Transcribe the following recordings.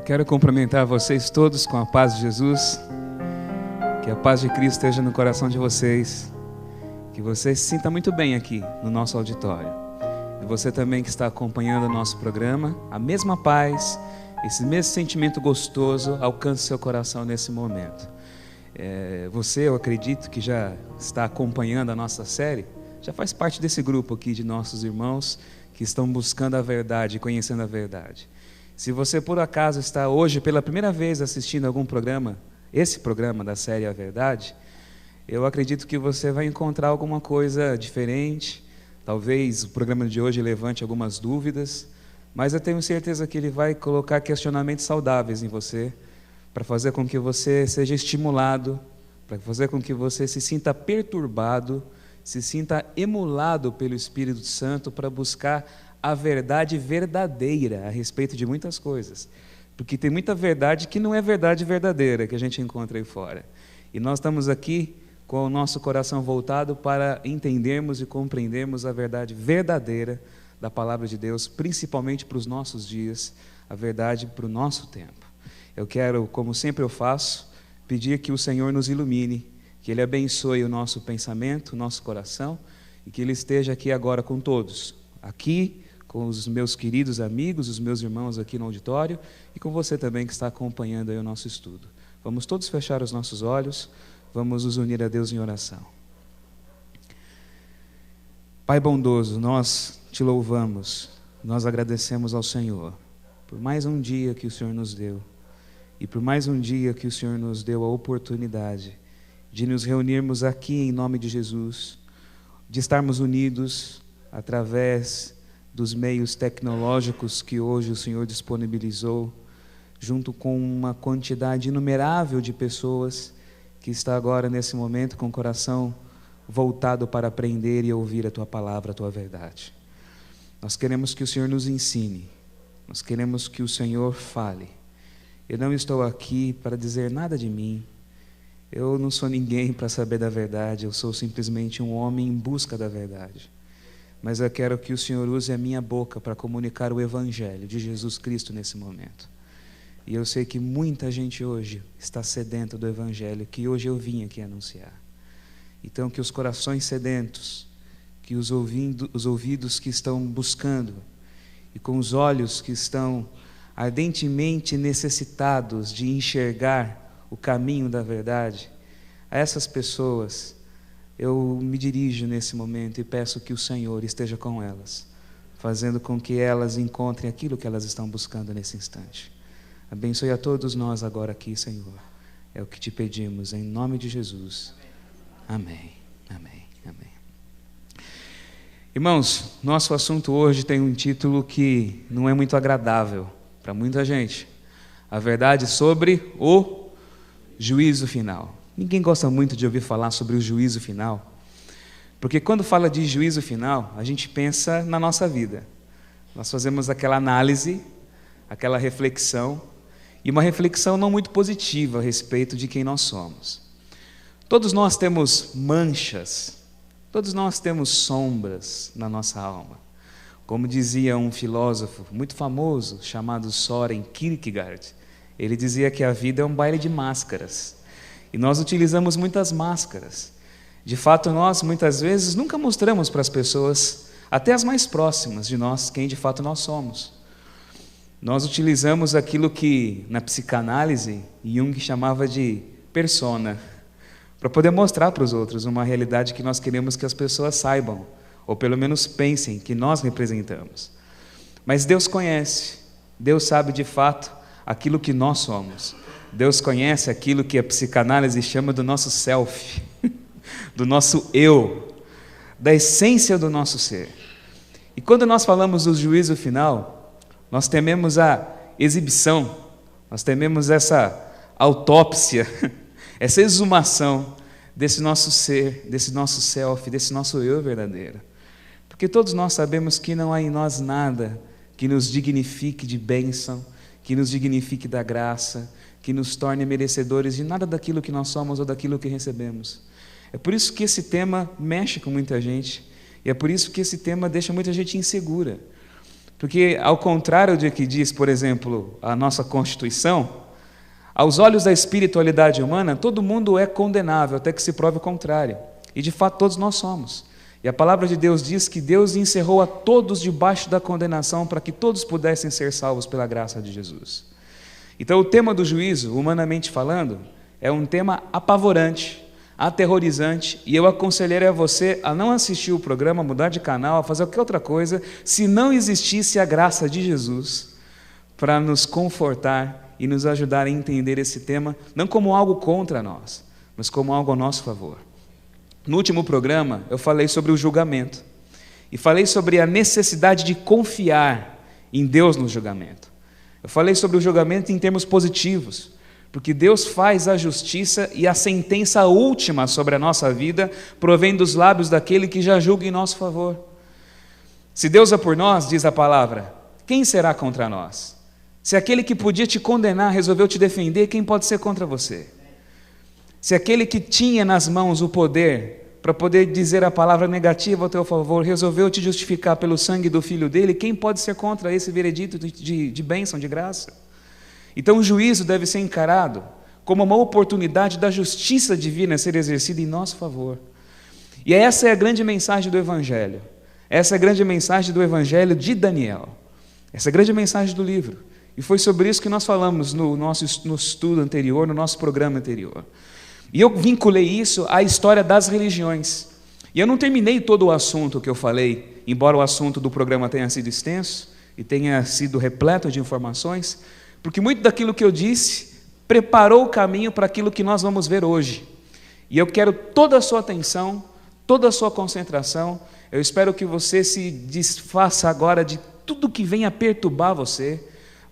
Quero cumprimentar vocês todos com a paz de Jesus, que a paz de Cristo esteja no coração de vocês, que você se sinta muito bem aqui no nosso auditório. E você também que está acompanhando o nosso programa, a mesma paz, esse mesmo sentimento gostoso alcance seu coração nesse momento. Você, eu acredito que já está acompanhando a nossa série, já faz parte desse grupo aqui de nossos irmãos que estão buscando a verdade, conhecendo a verdade. Se você por acaso está hoje pela primeira vez assistindo algum programa, esse programa da série A Verdade, eu acredito que você vai encontrar alguma coisa diferente. Talvez o programa de hoje levante algumas dúvidas, mas eu tenho certeza que ele vai colocar questionamentos saudáveis em você, para fazer com que você seja estimulado, para fazer com que você se sinta perturbado, se sinta emulado pelo Espírito Santo para buscar a verdade verdadeira a respeito de muitas coisas. Porque tem muita verdade que não é verdade verdadeira que a gente encontra aí fora. E nós estamos aqui com o nosso coração voltado para entendermos e compreendermos a verdade verdadeira da Palavra de Deus, principalmente para os nossos dias, a verdade para o nosso tempo. Eu quero, como sempre eu faço, pedir que o Senhor nos ilumine, que Ele abençoe o nosso pensamento, o nosso coração, e que Ele esteja aqui agora com todos, aqui com os meus queridos amigos, os meus irmãos aqui no auditório, e com você também que está acompanhando aí o nosso estudo. Vamos todos fechar os nossos olhos, vamos nos unir a Deus em oração. Pai bondoso, nós te louvamos, nós agradecemos ao Senhor por mais um dia que o Senhor nos deu, e por mais um dia que o Senhor nos deu a oportunidade de nos reunirmos aqui em nome de Jesus, de estarmos unidos através dos meios tecnológicos que hoje o Senhor disponibilizou, junto com uma quantidade inumerável de pessoas que está agora nesse momento com o coração voltado para aprender e ouvir a Tua palavra, a Tua verdade. Nós queremos que o Senhor nos ensine, nós queremos que o Senhor fale. Eu não estou aqui para dizer nada de mim, eu não sou ninguém para saber da verdade, eu sou simplesmente um homem em busca da verdade. Mas eu quero que o Senhor use a minha boca para comunicar o Evangelho de Jesus Cristo nesse momento. E eu sei que muita gente hoje está sedenta do Evangelho que hoje eu vim aqui anunciar. Então que os corações sedentos, que os ouvidos que estão buscando e com os olhos que estão ardentemente necessitados de enxergar o caminho da verdade, a essas pessoas eu me dirijo nesse momento e peço que o Senhor esteja com elas, fazendo com que elas encontrem aquilo que elas estão buscando nesse instante. Abençoe a todos nós agora aqui, Senhor. É o que te pedimos, em nome de Jesus. Amém, amém, amém. Irmãos, nosso assunto hoje tem um título que não é muito agradável para muita gente. A verdade sobre o juízo final. Ninguém gosta muito de ouvir falar sobre o juízo final, porque quando fala de juízo final, a gente pensa na nossa vida. Nós fazemos aquela análise, aquela reflexão, e uma reflexão não muito positiva a respeito de quem nós somos. Todos nós temos manchas, todos nós temos sombras na nossa alma. Como dizia um filósofo muito famoso, chamado Søren Kierkegaard, ele dizia que a vida é um baile de máscaras. E nós utilizamos muitas máscaras. De fato, nós muitas vezes nunca mostramos para as pessoas, até as mais próximas de nós, quem de fato nós somos. Nós utilizamos aquilo que na psicanálise Jung chamava de persona, para poder mostrar para os outros uma realidade que nós queremos que as pessoas saibam, ou pelo menos pensem que nós representamos. Mas Deus conhece, Deus sabe de fato aquilo que nós somos. Deus conhece aquilo que a psicanálise chama do nosso self, do nosso eu, da essência do nosso ser. E quando nós falamos do juízo final, nós tememos a exibição, nós tememos essa autópsia, essa exumação desse nosso ser, desse nosso self, desse nosso eu verdadeiro. Porque todos nós sabemos que não há em nós nada que nos dignifique de bênção, que nos dignifique da graça, que nos torne merecedores de nada daquilo que nós somos ou daquilo que recebemos. É por isso que esse tema mexe com muita gente, e é por isso que esse tema deixa muita gente insegura. Porque, ao contrário do que diz, por exemplo, a nossa Constituição, aos olhos da espiritualidade humana, todo mundo é condenável até que se prove o contrário. E, de fato, todos nós somos. E a palavra de Deus diz que Deus encerrou a todos debaixo da condenação para que todos pudessem ser salvos pela graça de Jesus. Então, o tema do juízo, humanamente falando, é um tema apavorante, aterrorizante, e eu aconselharia a você a não assistir o programa, mudar de canal, a fazer qualquer outra coisa, se não existisse a graça de Jesus para nos confortar e nos ajudar a entender esse tema, não como algo contra nós, mas como algo a nosso favor. No último programa, eu falei sobre o julgamento, e falei sobre a necessidade de confiar em Deus no julgamento. Eu falei sobre o julgamento em termos positivos, porque Deus faz a justiça e a sentença última sobre a nossa vida provém dos lábios daquele que já julga em nosso favor. Se Deus é por nós, diz a palavra, quem será contra nós? Se aquele que podia te condenar resolveu te defender, quem pode ser contra você? Se aquele que tinha nas mãos o poder para poder dizer a palavra negativa ao teu favor resolveu te justificar pelo sangue do Filho dele, quem pode ser contra esse veredito de bênção, de graça? Então o juízo deve ser encarado como uma oportunidade da justiça divina ser exercida em nosso favor. E essa é a grande mensagem do Evangelho. Essa é a grande mensagem do Evangelho de Daniel. Essa é a grande mensagem do livro. E foi sobre isso que nós falamos no estudo anterior, no nosso programa anterior. E eu vinculei isso à história das religiões. E eu não terminei todo o assunto que eu falei, embora o assunto do programa tenha sido extenso e tenha sido repleto de informações, porque muito daquilo que eu disse preparou o caminho para aquilo que nós vamos ver hoje. E eu quero toda a sua atenção, toda a sua concentração. Eu espero que você se desfaça agora de tudo que venha perturbar você.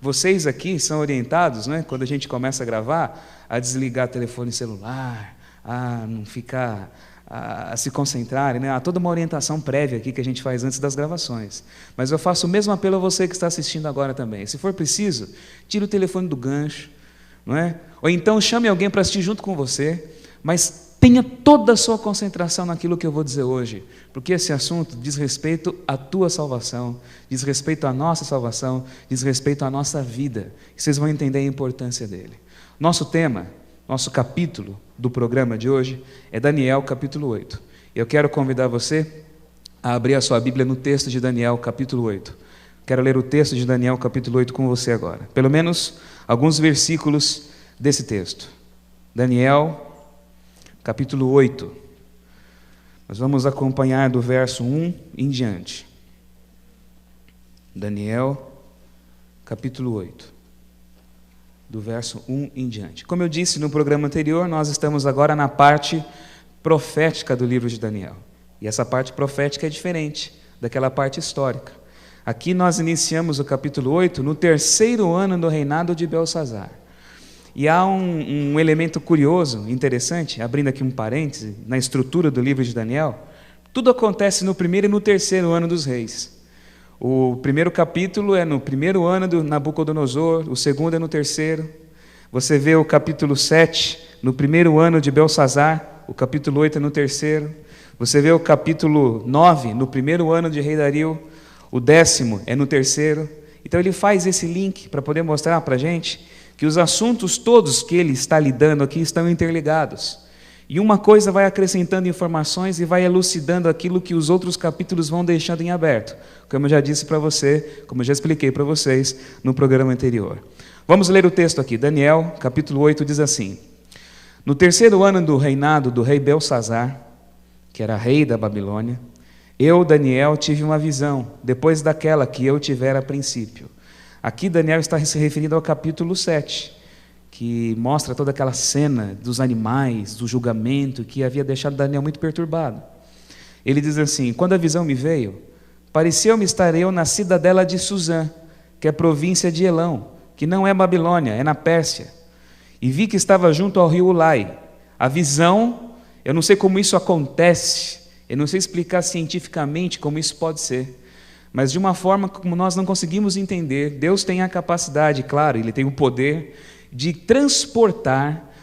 Vocês aqui são orientados, né, quando a gente começa a gravar, a desligar o telefone celular, a não ficar, a se concentrarem, né? Há toda uma orientação prévia aqui que a gente faz antes das gravações. Mas eu faço o mesmo apelo a você que está assistindo agora também. Se for preciso, tire o telefone do gancho, não é? Ou então chame alguém para assistir junto com você, mas tenha toda a sua concentração naquilo que eu vou dizer hoje, porque esse assunto diz respeito à tua salvação, diz respeito à nossa salvação, diz respeito à nossa vida. E vocês vão entender a importância dele. Nosso tema, nosso capítulo do programa de hoje é Daniel capítulo 8. Eu quero convidar você a abrir a sua Bíblia no texto de Daniel capítulo 8. Quero ler o texto de Daniel capítulo 8 com você agora. Pelo menos alguns versículos desse texto. Daniel capítulo 8. Nós vamos acompanhar do verso 1 em diante. Daniel capítulo 8. Do verso 1 em diante. Como eu disse no programa anterior, nós estamos agora na parte profética do livro de Daniel. E essa parte profética é diferente daquela parte histórica. Aqui nós iniciamos o capítulo 8 no 3º ano do reinado de Belsazar. E há um elemento curioso, interessante, abrindo aqui um parêntese, na estrutura do livro de Daniel. Tudo acontece no 1º e no 3º ano dos reis. O primeiro capítulo é no 1º ano do Nabucodonosor, o 2º é no 3º. Você vê o capítulo 7 no 1º ano de Belsazar, o capítulo 8 é no 3º. Você vê o capítulo 9 no 1º ano de rei Dario, o 10º é no 3º. Então ele faz esse link para poder mostrar para a gente que os assuntos todos que ele está lidando aqui estão interligados. E uma coisa vai acrescentando informações e vai elucidando aquilo que os outros capítulos vão deixando em aberto, como eu já disse para você, como eu já expliquei para vocês no programa anterior. Vamos ler o texto aqui. Daniel, capítulo 8, diz assim: No 3º ano do reinado do rei Belsazar, que era rei da Babilônia, eu, Daniel, tive uma visão, depois daquela que eu tivera a princípio. Aqui Daniel está se referindo ao capítulo 7, que mostra toda aquela cena dos animais, do julgamento, que havia deixado Daniel muito perturbado. Ele diz assim: quando a visão me veio, pareceu-me estar eu na cidadela de Suzã, que é província de Elão, que não é Babilônia, é na Pérsia. E vi que estava junto ao rio Ulai. A visão, eu não sei como isso acontece, eu não sei explicar cientificamente como isso pode ser, mas de uma forma como nós não conseguimos entender, Deus tem a capacidade, claro, Ele tem o poder de transportar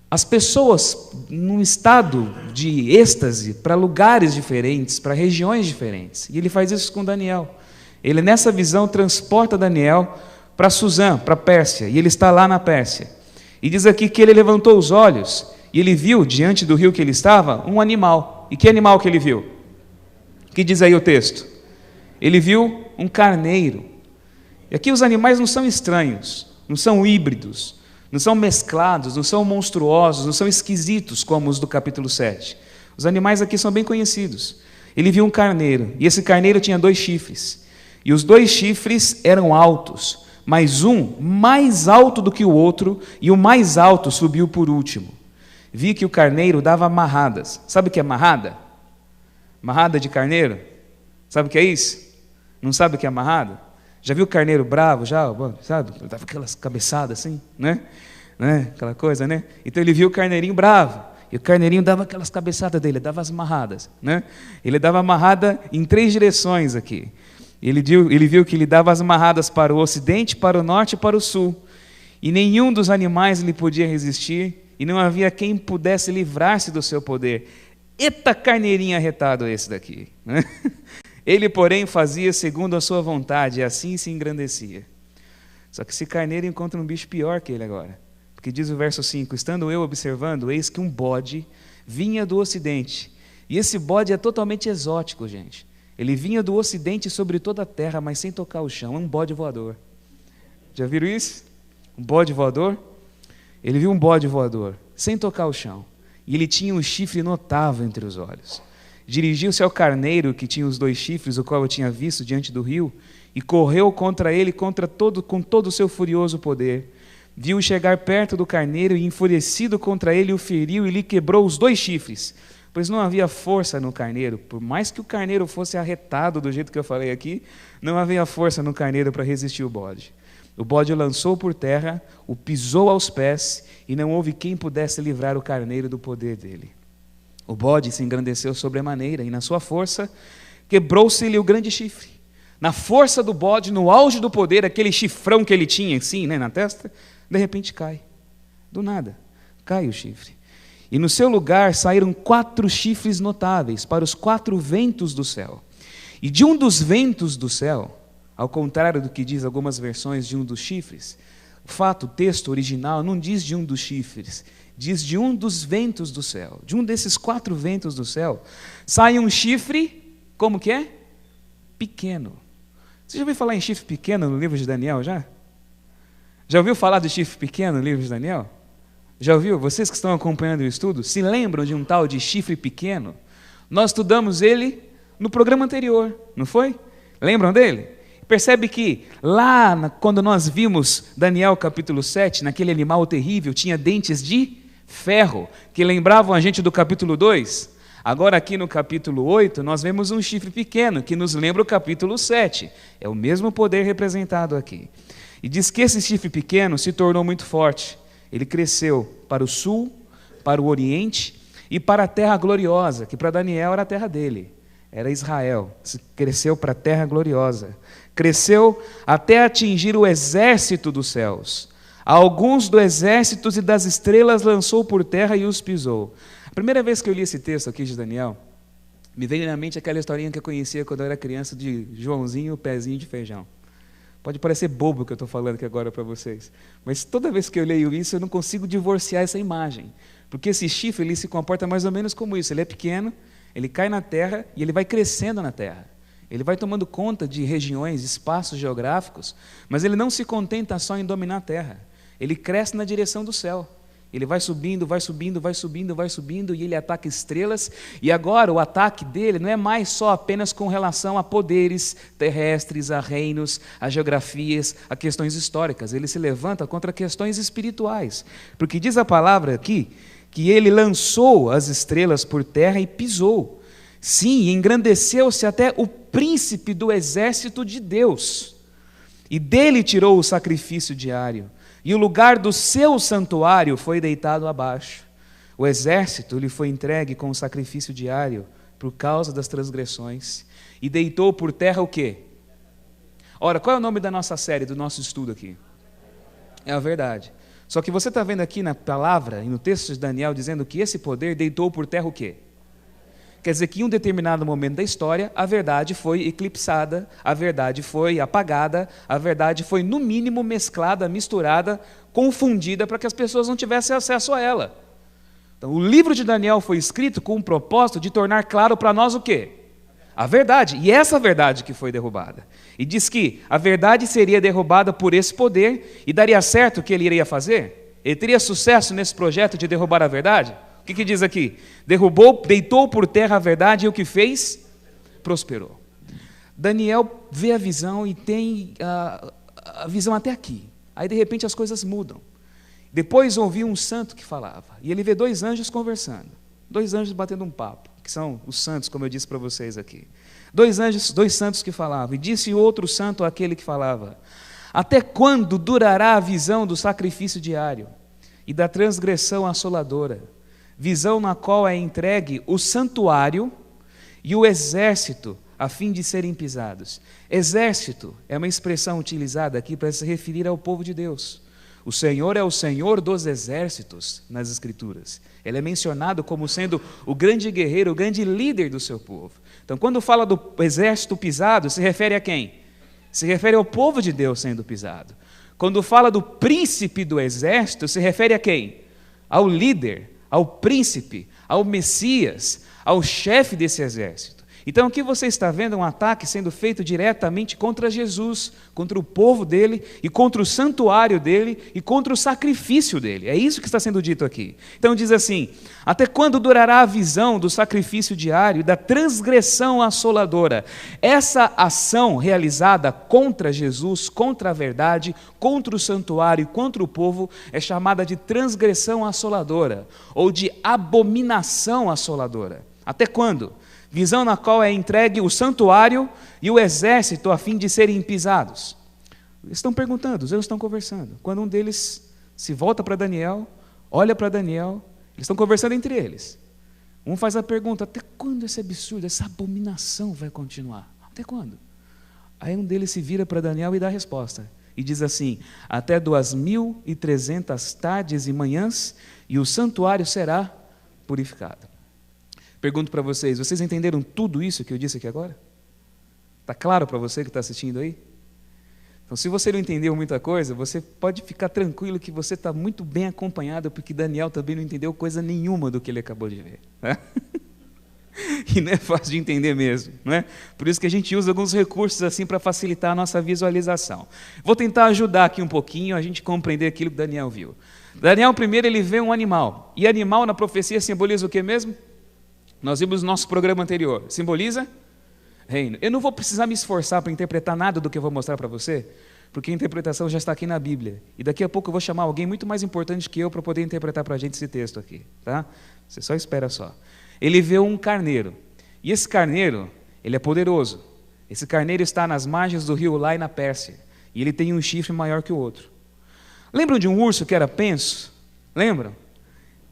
as pessoas num estado de êxtase para lugares diferentes, para regiões diferentes. E Ele faz isso com Daniel. Ele nessa visão transporta Daniel para Suzã, para a Pérsia, e ele está lá na Pérsia. E diz aqui que ele levantou os olhos e ele viu, diante do rio que ele estava, um animal. E que animal que ele viu? O que diz aí o texto? Ele viu um carneiro. E aqui os animais não são estranhos, não são híbridos, não são mesclados, não são monstruosos, não são esquisitos como os do capítulo 7. Os animais aqui são bem conhecidos. Ele viu um carneiro, e esse carneiro tinha 2 chifres. E os 2 chifres eram altos, mas um mais alto do que o outro, e o mais alto subiu por último. Vi que o carneiro dava amarradas. Sabe o que é amarrada? Amarrada de carneiro? Sabe o que é isso? Não sabe o que é amarrada? Já viu o carneiro bravo? Já, sabe? Dava aquelas cabeçadas assim, né? Aquela coisa, né? Então ele viu o carneirinho bravo. E o carneirinho dava aquelas cabeçadas dele, dava as amarradas, né? Ele dava amarrada em 3 direções aqui. Ele viu que ele dava as amarradas para o ocidente, para o norte e para o sul. E nenhum dos animais lhe podia resistir, e não havia quem pudesse livrar-se do seu poder. Eita carneirinho arretado esse daqui, né? Ele, porém, fazia segundo a sua vontade, e assim se engrandecia. Só que esse carneiro encontra um bicho pior que ele agora. Porque diz o verso 5, estando eu observando, eis que um bode vinha do ocidente. E esse bode é totalmente exótico, gente. Ele vinha do ocidente sobre toda a terra, mas sem tocar o chão. É um bode voador. Já viram isso? Um bode voador? Ele viu um bode voador, sem tocar o chão. E ele tinha um chifre notável entre os olhos. Dirigiu-se ao carneiro que tinha os 2 chifres, o qual eu tinha visto diante do rio, e correu contra ele com todo o seu furioso poder. Viu chegar perto do carneiro e, enfurecido contra ele, o feriu e lhe quebrou os 2 chifres. Pois não havia força no carneiro, por mais que o carneiro fosse arretado do jeito que eu falei aqui, não havia força no carneiro para resistir o bode. O bode o lançou por terra, o pisou aos pés, e não houve quem pudesse livrar o carneiro do poder dele. O bode se engrandeceu sobremaneira, e na sua força quebrou-se-lhe o grande chifre. Na força do bode, no auge do poder, aquele chifrão que ele tinha assim, né, na testa, de repente cai. Do nada, cai o chifre. E no seu lugar saíram 4 chifres notáveis para os 4 ventos do céu. E de um dos ventos do céu, ao contrário do que diz algumas versões de um dos chifres, o texto original não diz de um dos chifres, diz de um dos ventos do céu. De um desses 4 ventos do céu, sai um chifre, como que é? Pequeno. Você já ouviu falar em chifre pequeno no livro de Daniel, já? Já ouviu falar de chifre pequeno no livro de Daniel? Já ouviu? Vocês que estão acompanhando o estudo, se lembram de um tal de chifre pequeno? Nós estudamos ele no programa anterior, não foi? Lembram dele? Percebe que lá, quando nós vimos Daniel capítulo 7, naquele animal terrível, tinha dentes de ferro, que lembravam a gente do capítulo 2. Agora aqui no capítulo 8, nós vemos um chifre pequeno, que nos lembra o capítulo 7. É o mesmo poder representado aqui. E diz que esse chifre pequeno se tornou muito forte. Ele cresceu para o sul, para o oriente e para a terra gloriosa, que para Daniel era a terra dele, era Israel. Cresceu para a terra gloriosa. Cresceu até atingir o exército dos céus. Alguns do exército e das estrelas lançou por terra e os pisou. A primeira vez que eu li esse texto aqui de Daniel, me veio na mente aquela historinha que eu conhecia quando eu era criança de Joãozinho e o pezinho de feijão. Pode parecer bobo o que eu estou falando aqui agora para vocês, mas toda vez que eu leio isso, eu não consigo divorciar essa imagem. Porque esse chifre, ele se comporta mais ou menos como isso. Ele é pequeno, ele cai na terra e ele vai crescendo na terra. Ele vai tomando conta de regiões, espaços geográficos, mas ele não se contenta só em dominar a terra. Ele cresce na direção do céu. Ele vai subindo, vai subindo, vai subindo, vai subindo, e ele ataca estrelas. E agora o ataque dele não é mais só apenas com relação a poderes terrestres, a reinos, a geografias, a questões históricas. Ele se levanta contra questões espirituais. Porque diz a palavra aqui que ele lançou as estrelas por terra e pisou. Sim, engrandeceu-se até o príncipe do exército de Deus. E dele tirou o sacrifício diário. E o lugar do seu santuário foi deitado abaixo. O exército lhe foi entregue com o sacrifício diário por causa das transgressões. E deitou por terra o quê? Ora, qual é o nome da nossa série, do nosso estudo aqui? É a verdade. Só que você está vendo aqui na palavra e no texto de Daniel dizendo que esse poder deitou por terra o quê? quer dizer que em um determinado momento da história, a verdade foi eclipsada, a verdade foi apagada, a verdade foi, no mínimo, mesclada, misturada, confundida, para que as pessoas não tivessem acesso a ela. Então, o livro de Daniel foi escrito com o propósito de tornar claro para nós o quê? A verdade. E essa verdade que foi derrubada. E diz que a verdade seria derrubada por esse poder, e daria certo o que ele iria fazer? Ele teria sucesso nesse projeto de derrubar a verdade? O que diz aqui? Derrubou, deitou por terra a verdade, e o que fez? Prosperou. Daniel vê a visão e tem a visão até aqui. Aí, de repente, as coisas mudam. Depois ouviu um santo que falava, e ele vê 2 anjos conversando, 2 anjos batendo um papo, que são os santos, como eu disse para vocês aqui. 2 anjos, 2 santos que falavam, e disse outro santo àquele que falava: até quando durará a visão do sacrifício diário e da transgressão assoladora, visão na qual é entregue o santuário e o exército, a fim de serem pisados? Exército é uma expressão utilizada aqui para se referir ao povo de Deus. O Senhor é o Senhor dos exércitos nas Escrituras. Ele é mencionado como sendo o grande guerreiro, o grande líder do seu povo. Então, quando fala do exército pisado, se refere a quem? Se refere ao povo de Deus sendo pisado. Quando fala do príncipe do exército, se refere a quem? Ao líder, ao príncipe, ao Messias, ao chefe desse exército. Então aqui você está vendo um ataque sendo feito diretamente contra Jesus, contra o povo dele, e contra o santuário dele, e contra o sacrifício dele. É isso que está sendo dito aqui. Então diz assim: até quando durará a visão do sacrifício diário e da transgressão assoladora? Essa ação realizada contra Jesus, contra a verdade, contra o santuário e contra o povo, é chamada de transgressão assoladora, ou de abominação assoladora. Até quando? Visão na qual é entregue o santuário e o exército a fim de serem pisados. Eles estão perguntando, os anjos estão conversando. Quando um deles se volta para Daniel, olha para Daniel, eles estão conversando entre eles. Um faz a pergunta: até quando esse absurdo, essa abominação vai continuar? Até quando? Aí um deles se vira para Daniel e dá a resposta. E diz assim: até 2.300 tardes e manhãs, e o santuário será purificado. Pergunto para vocês: vocês entenderam tudo isso que eu disse aqui agora? Está claro para você que está assistindo aí? Então, se você não entendeu muita coisa, você pode ficar tranquilo que você está muito bem acompanhado, porque Daniel também não entendeu coisa nenhuma do que ele acabou de ver. Né? E não é fácil de entender mesmo. Não é? Por isso que a gente usa alguns recursos assim para facilitar a nossa visualização. Vou tentar ajudar aqui um pouquinho a gente compreender aquilo que Daniel viu. Daniel, primeiro, ele vê um animal. E animal na profecia simboliza o que mesmo? Nós vimos no nosso programa anterior. Simboliza reino. Eu não vou precisar me esforçar para interpretar nada do que eu vou mostrar para você, porque a interpretação já está aqui na Bíblia. E daqui a pouco eu vou chamar alguém muito mais importante que eu para poder interpretar para a gente esse texto aqui. Tá? Você só espera só. Ele vê um carneiro. E esse carneiro, ele é poderoso. Esse carneiro está nas margens do rio Lai, na Pérsia. E ele tem um chifre maior que o outro. Lembram de um urso que era penso? Lembram?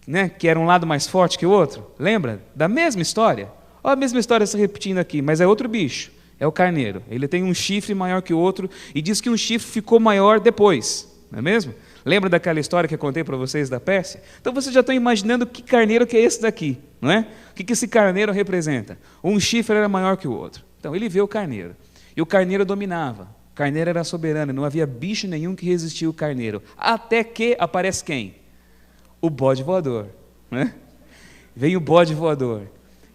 Né, que era um lado mais forte que o outro? Lembra? Da mesma história. Olha a mesma história se repetindo aqui, mas é outro bicho. É o carneiro. Ele tem um chifre maior que o outro e diz que um chifre ficou maior depois. Não é mesmo? Lembra daquela história que eu contei para vocês da Pérsia? Então vocês já estão imaginando que carneiro que é esse daqui, não é? O que esse carneiro representa? Um chifre era maior que o outro. Então ele vê o carneiro. E o carneiro dominava. O carneiro era soberano. Não havia bicho nenhum que resistia ao carneiro. Até que aparece quem? O bode voador, né? Vem o bode voador,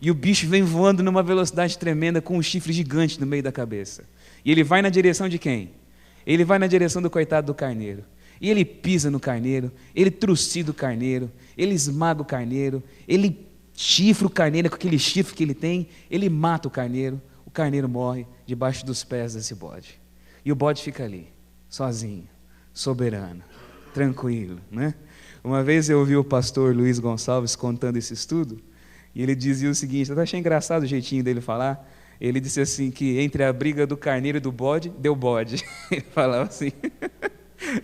e o bicho vem voando numa velocidade tremenda com um chifre gigante no meio da cabeça. E ele vai na direção de quem? Ele vai na direção do coitado do carneiro. E ele pisa no carneiro, ele trucida o carneiro, ele esmaga o carneiro, ele chifra o carneiro com aquele chifre que ele tem, ele mata o carneiro morre debaixo dos pés desse bode. E o bode fica ali, sozinho, soberano, tranquilo, né? Uma vez eu ouvi o pastor Luiz Gonçalves contando esse estudo, e ele dizia o seguinte, eu achei engraçado o jeitinho dele falar. Ele disse assim, que entre a briga do carneiro e do bode, deu bode. Ele falava assim,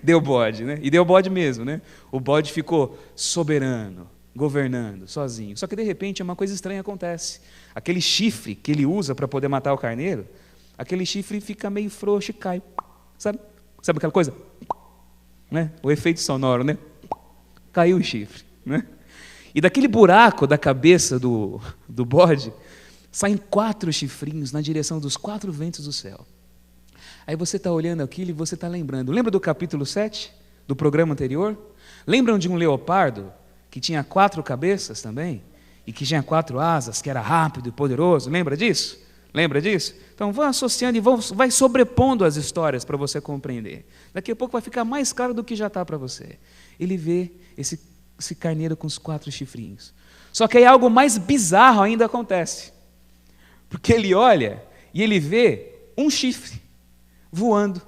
deu bode, né? E deu bode mesmo, né? O bode ficou soberano, governando, sozinho. Só que de repente uma coisa estranha acontece. Aquele chifre que ele usa para poder matar o carneiro, aquele chifre fica meio frouxo e cai. Sabe aquela coisa? Né? O efeito sonoro, né? Caiu o chifre, né? E daquele buraco da cabeça do bode saem 4 chifrinhos na direção dos 4 ventos do céu. Aí você está olhando aquilo e você está lembrando. Lembra do capítulo 7, do programa anterior? Lembram de um leopardo que tinha 4 cabeças também? E que tinha 4 asas, que era rápido e poderoso? Lembra disso? Lembra disso? Então vão associando e vai sobrepondo as histórias para você compreender. Daqui a pouco vai ficar mais claro do que já está para você. Ele vê esse carneiro com os 4 chifrinhos. Só que aí algo mais bizarro ainda acontece. Porque ele olha e ele vê um chifre voando,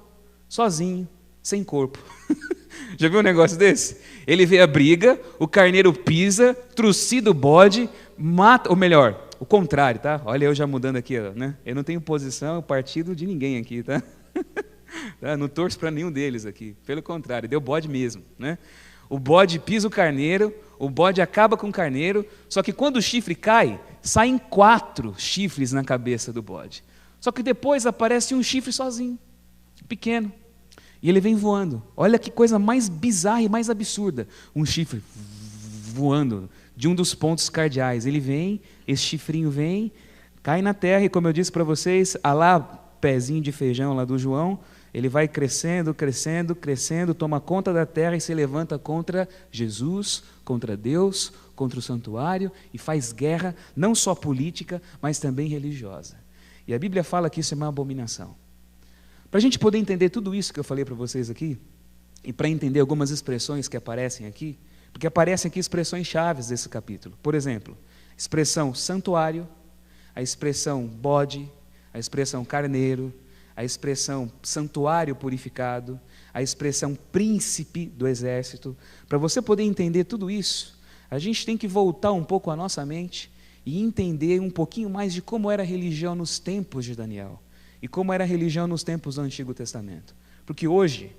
sozinho, sem corpo. Já viu um negócio desse? Ele vê a briga, o carneiro pisa, trucida o bode, mata, ou melhor, o contrário, tá? Olha eu já mudando aqui, né? Eu não tenho posição, partido de ninguém aqui, tá? Não torço para nenhum deles aqui. Pelo contrário, deu bode mesmo, né? O bode pisa o carneiro, o bode acaba com o carneiro, só que quando o chifre cai, saem 4 chifres na cabeça do bode. Só que depois aparece um chifre sozinho, pequeno. E ele vem voando. Olha que coisa mais bizarra e mais absurda. Um chifre voando de um dos pontos cardeais. Ele vem, esse chifrinho vem, cai na terra e, como eu disse para vocês, lá pezinho de feijão lá do João, ele vai crescendo, crescendo, crescendo, toma conta da terra e se levanta contra Jesus, contra Deus, contra o santuário e faz guerra, não só política, mas também religiosa. E a Bíblia fala que isso é uma abominação. Para a gente poder entender tudo isso que eu falei para vocês aqui, e para entender algumas expressões que aparecem aqui, porque aparecem aqui expressões chaves desse capítulo. Por exemplo, a expressão santuário, a expressão bode, a expressão carneiro, a expressão santuário purificado, a expressão príncipe do exército. Para você poder entender tudo isso, a gente tem que voltar um pouco a nossa mente e entender um pouquinho mais de como era a religião nos tempos de Daniel e como era a religião nos tempos do Antigo Testamento. Porque hoje,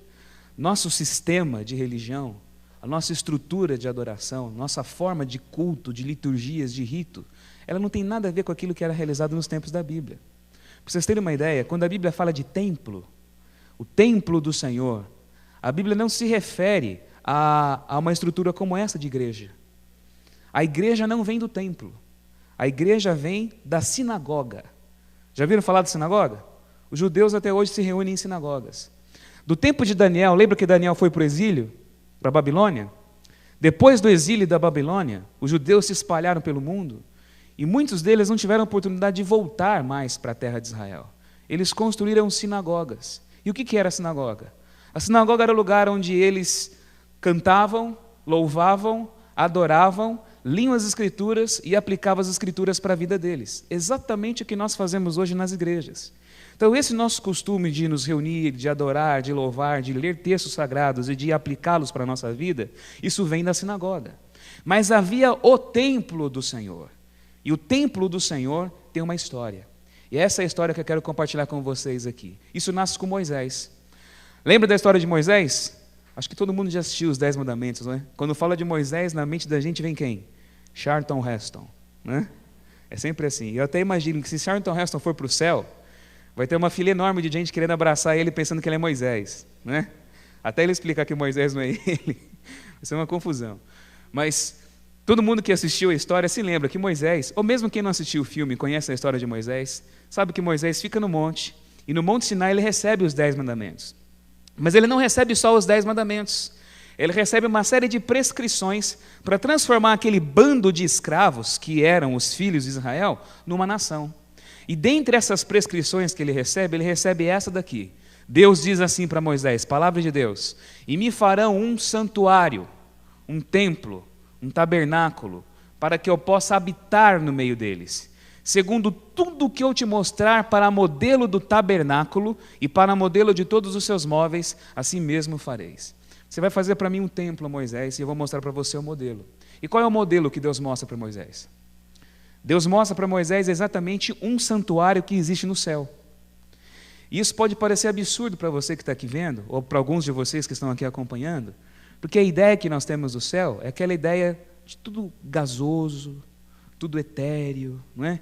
nosso sistema de religião, a nossa estrutura de adoração, nossa forma de culto, de liturgias, de rito, ela não tem nada a ver com aquilo que era realizado nos tempos da Bíblia. Para vocês terem uma ideia, quando a Bíblia fala de templo, o templo do Senhor, a Bíblia não se refere a uma estrutura como essa de igreja. A igreja não vem do templo, a igreja vem da sinagoga. Já viram falar de sinagoga? Os judeus até hoje se reúnem em sinagogas. Do tempo de Daniel, lembra que Daniel foi para o exílio, para a Babilônia? Depois do exílio da Babilônia, os judeus se espalharam pelo mundo e muitos deles não tiveram oportunidade de voltar mais para a terra de Israel. Eles construíram sinagogas. E o que era a sinagoga? A sinagoga era o lugar onde eles cantavam, louvavam, adoravam, liam as escrituras e aplicavam as escrituras para a vida deles. Exatamente o que nós fazemos hoje nas igrejas. Então esse nosso costume de nos reunir, de adorar, de louvar, de ler textos sagrados e de aplicá-los para a nossa vida, isso vem da sinagoga. Mas havia o templo do Senhor. E o templo do Senhor tem uma história. E essa é a história que eu quero compartilhar com vocês aqui. Isso nasce com Moisés. Lembra da história de Moisés? Acho que todo mundo já assistiu os 10 mandamentos, não é? Quando fala de Moisés, na mente da gente vem quem? Charlton Heston, né? É sempre assim. Eu até imagino que se Charlton Heston for para o céu, vai ter uma fila enorme de gente querendo abraçar ele pensando que ele é Moisés, né? Até ele explicar que Moisés não é ele. Vai ser uma confusão. Mas todo mundo que assistiu a história se lembra que Moisés, ou mesmo quem não assistiu o filme e conhece a história de Moisés, sabe que Moisés fica no monte, e no Monte Sinai ele recebe os 10 mandamentos. Mas ele não recebe só os 10 mandamentos. Ele recebe uma série de prescrições para transformar aquele bando de escravos, que eram os filhos de Israel, numa nação. E dentre essas prescrições que ele recebe essa daqui. Deus diz assim para Moisés, palavra de Deus: e me farão um santuário, um templo, um tabernáculo, para que eu possa habitar no meio deles. Segundo tudo o que eu te mostrar para modelo do tabernáculo e para modelo de todos os seus móveis, assim mesmo fareis. Você vai fazer para mim um templo, Moisés, e eu vou mostrar para você o modelo. E qual é o modelo que Deus mostra para Moisés? Deus mostra para Moisés exatamente um santuário que existe no céu. E isso pode parecer absurdo para você que está aqui vendo, ou para alguns de vocês que estão aqui acompanhando, porque a ideia que nós temos do céu é aquela ideia de tudo gasoso, tudo etéreo, não é?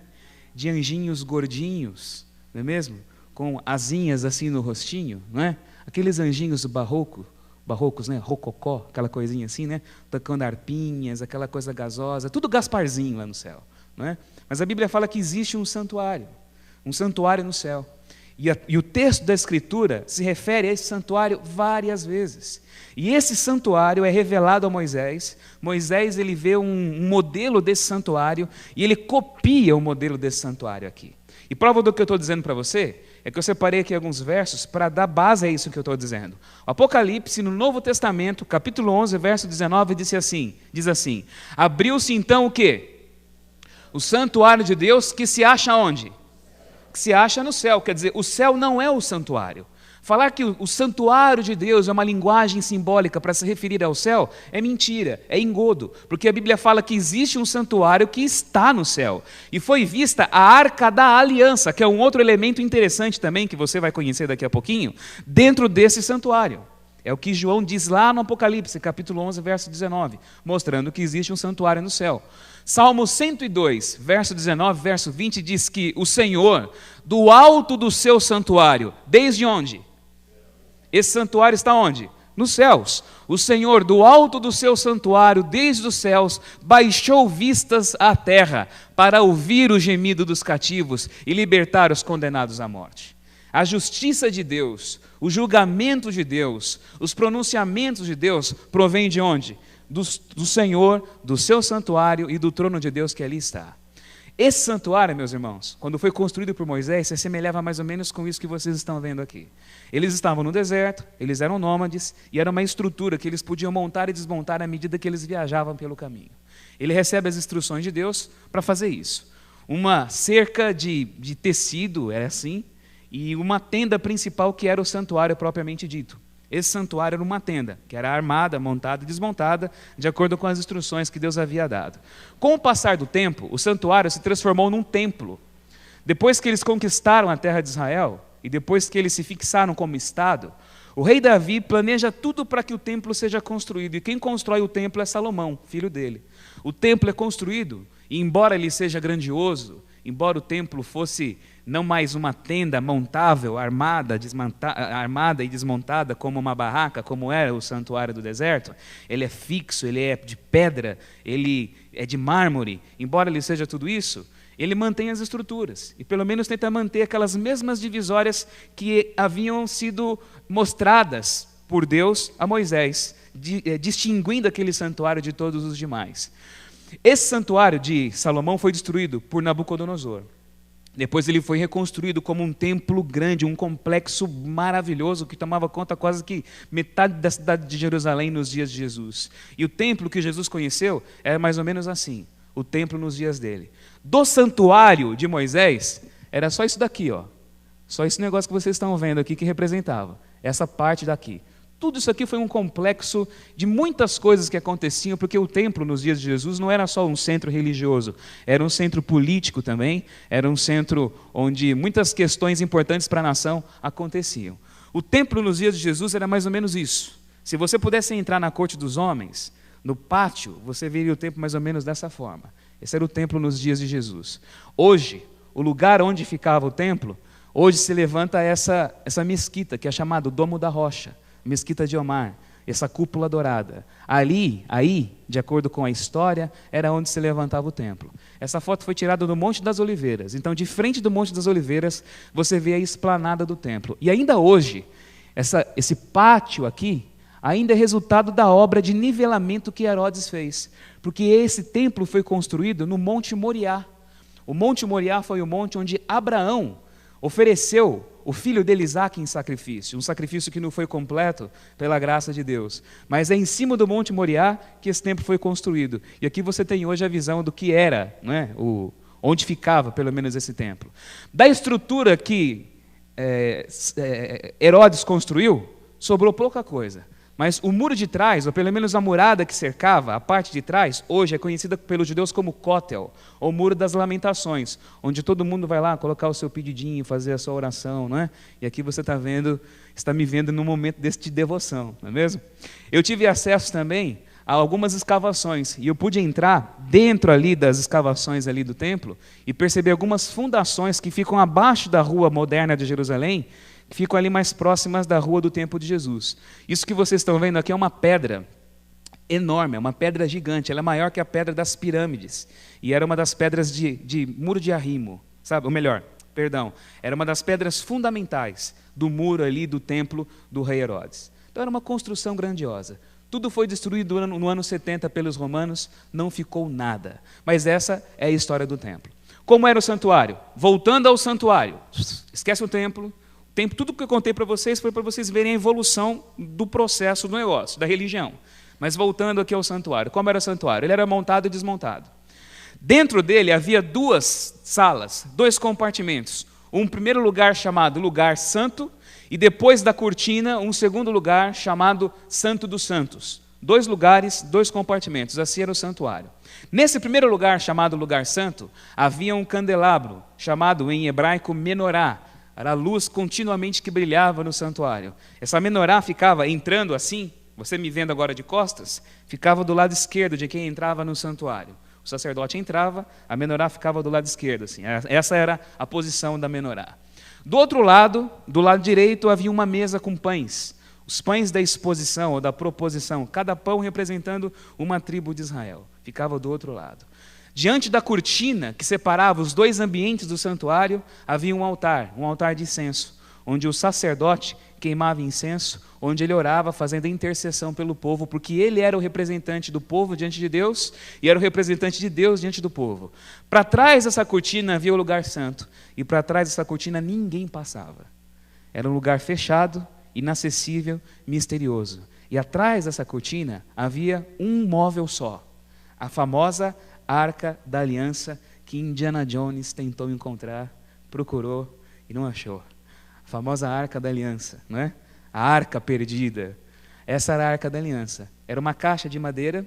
De anjinhos gordinhos, não é mesmo? Com asinhas assim no rostinho, não é? Aqueles anjinhos barrocos, né? Rococó, aquela coisinha assim, né? Tocando arpinhas, aquela coisa gasosa, tudo Gasparzinho lá no céu, não é? Mas a Bíblia fala que existe um santuário no céu. E o texto da Escritura se refere a esse santuário várias vezes. E esse santuário é revelado a Moisés. Moisés ele vê um modelo desse santuário e ele copia o modelo desse santuário aqui. E prova do que eu estou dizendo para você é que eu separei aqui alguns versos para dar base a isso que eu estou dizendo. O Apocalipse, no Novo Testamento, capítulo 11, verso 19, diz assim: abriu-se então o quê? O santuário de Deus que se acha onde? Que se acha no céu. Quer dizer, o céu não é o santuário. Falar que o santuário de Deus é uma linguagem simbólica para se referir ao céu é mentira, é engodo, porque a Bíblia fala que existe um santuário que está no céu. E foi vista a Arca da Aliança, que é um outro elemento interessante também, que você vai conhecer daqui a pouquinho, dentro desse santuário. É o que João diz lá no Apocalipse, capítulo 11, verso 19, mostrando que existe um santuário no céu. Salmo 102, verso 19, verso 20, diz que o Senhor, do alto do seu santuário, desde onde? Esse santuário está onde? Nos céus. O Senhor, do alto do seu santuário, desde os céus, baixou vistas à terra, para ouvir o gemido dos cativos e libertar os condenados à morte. A justiça de Deus, o julgamento de Deus, os pronunciamentos de Deus, provém de onde? Do Senhor, do seu santuário e do trono de Deus que ali está. Esse santuário, meus irmãos, quando foi construído por Moisés, se assemelhava mais ou menos com isso que vocês estão vendo aqui. Eles estavam no deserto, eles eram nômades, e era uma estrutura que eles podiam montar e desmontar à medida que eles viajavam pelo caminho. Ele recebe as instruções de Deus para fazer isso. Uma cerca de tecido, era assim, e uma tenda principal que era o santuário propriamente dito. Esse santuário era uma tenda, que era armada, montada e desmontada, de acordo com as instruções que Deus havia dado. Com o passar do tempo, o santuário se transformou num templo. Depois que eles conquistaram a terra de Israel, e depois que eles se fixaram como Estado, o rei Davi planeja tudo para que o templo seja construído. E quem constrói o templo é Salomão, filho dele. O templo é construído, e embora ele seja grandioso, embora o templo fosse não mais uma tenda montável, armada e desmontada como uma barraca, como era o santuário do deserto, ele é fixo, ele é de pedra, ele é de mármore. Embora ele seja tudo isso, ele mantém as estruturas e pelo menos tenta manter aquelas mesmas divisórias que haviam sido mostradas por Deus a Moisés, distinguindo aquele santuário de todos os demais. Esse santuário de Salomão foi destruído por Nabucodonosor. Depois ele foi reconstruído como um templo grande, um complexo maravilhoso que tomava conta quase que metade da cidade de Jerusalém nos dias de Jesus. E o templo que Jesus conheceu era mais ou menos assim, o templo nos dias dele. Do santuário de Moisés, era só isso daqui, ó. Só esse negócio que vocês estão vendo aqui que representava, essa parte daqui. Tudo isso aqui foi um complexo de muitas coisas que aconteciam, porque o templo nos dias de Jesus não era só um centro religioso, era um centro político também, era um centro onde muitas questões importantes para a nação aconteciam. O templo nos dias de Jesus era mais ou menos isso. Se você pudesse entrar na corte dos homens, no pátio, você veria o templo mais ou menos dessa forma. Esse era o templo nos dias de Jesus. Hoje, o lugar onde ficava o templo, hoje se levanta essa mesquita, que é chamada o Domo da Rocha, Mesquita de Omar, essa cúpula dourada. Aí, de acordo com a história, era onde se levantava o templo. Essa foto foi tirada do Monte das Oliveiras. Então, de frente do Monte das Oliveiras, você vê a esplanada do templo. E ainda hoje, esse pátio aqui, ainda é resultado da obra de nivelamento que Herodes fez. Porque esse templo foi construído no Monte Moriá. O Monte Moriá foi o monte onde Abraão ofereceu o filho dele, Isaque, em sacrifício, um sacrifício que não foi completo pela graça de Deus. Mas é em cima do Monte Moriá que esse templo foi construído. E aqui você tem hoje a visão do que era, não é? Onde ficava, pelo menos, esse templo. Da estrutura que Herodes construiu, sobrou pouca coisa. Mas o muro de trás, ou pelo menos a murada que cercava, a parte de trás, hoje é conhecida pelos judeus como Cótel, ou Muro das Lamentações, onde todo mundo vai lá colocar o seu pedidinho, fazer a sua oração, não é? E aqui você está me vendo num momento desse de devoção, não é mesmo? Eu tive acesso também a algumas escavações, e eu pude entrar dentro ali das escavações ali do templo e perceber algumas fundações que ficam abaixo da rua moderna de Jerusalém, que ficam ali mais próximas da rua do Templo de Jesus. Isso que vocês estão vendo aqui é uma pedra enorme, é uma pedra gigante, ela é maior que a pedra das pirâmides, e era uma das pedras de muro de arrimo, sabe? Ou melhor, perdão, era uma das pedras fundamentais do muro ali do templo do rei Herodes. Então era uma construção grandiosa. Tudo foi destruído no ano 70 pelos romanos, não ficou nada. Mas essa é a história do templo. Como era o santuário? Voltando ao santuário, esquece o templo, tudo que eu contei para vocês foi para vocês verem a evolução do processo do negócio, da religião. Mas voltando aqui ao santuário, como era o santuário? Ele era montado e desmontado. Dentro dele havia 2 salas, 2 compartimentos. Um primeiro lugar chamado Lugar Santo, e depois da cortina, um segundo lugar chamado Santo dos Santos. 2 lugares, 2 compartimentos, assim era o santuário. Nesse primeiro lugar, chamado Lugar Santo, havia um candelabro, chamado em hebraico menorá. Era a luz continuamente que brilhava no santuário. Essa menorá ficava entrando assim, você me vendo agora de costas, ficava do lado esquerdo de quem entrava no santuário. O sacerdote entrava, a menorá ficava do lado esquerdo. Assim. Essa era a posição da menorá. Do outro lado, do lado direito, havia uma mesa com pães. Os pães da exposição ou da proposição, cada pão representando uma tribo de Israel. Ficava do outro lado. Diante da cortina que separava os 2 ambientes do santuário, havia um altar de incenso, onde o sacerdote queimava incenso, onde ele orava fazendo intercessão pelo povo, porque ele era o representante do povo diante de Deus e era o representante de Deus diante do povo. Para trás dessa cortina havia o lugar santo, e para trás dessa cortina ninguém passava. Era um lugar fechado, inacessível, misterioso. E atrás dessa cortina havia um móvel só, a famosa Arca da Aliança, que Indiana Jones tentou encontrar, procurou e não achou. A famosa Arca da Aliança, não é? A Arca Perdida. Essa era a Arca da Aliança. Era uma caixa de madeira,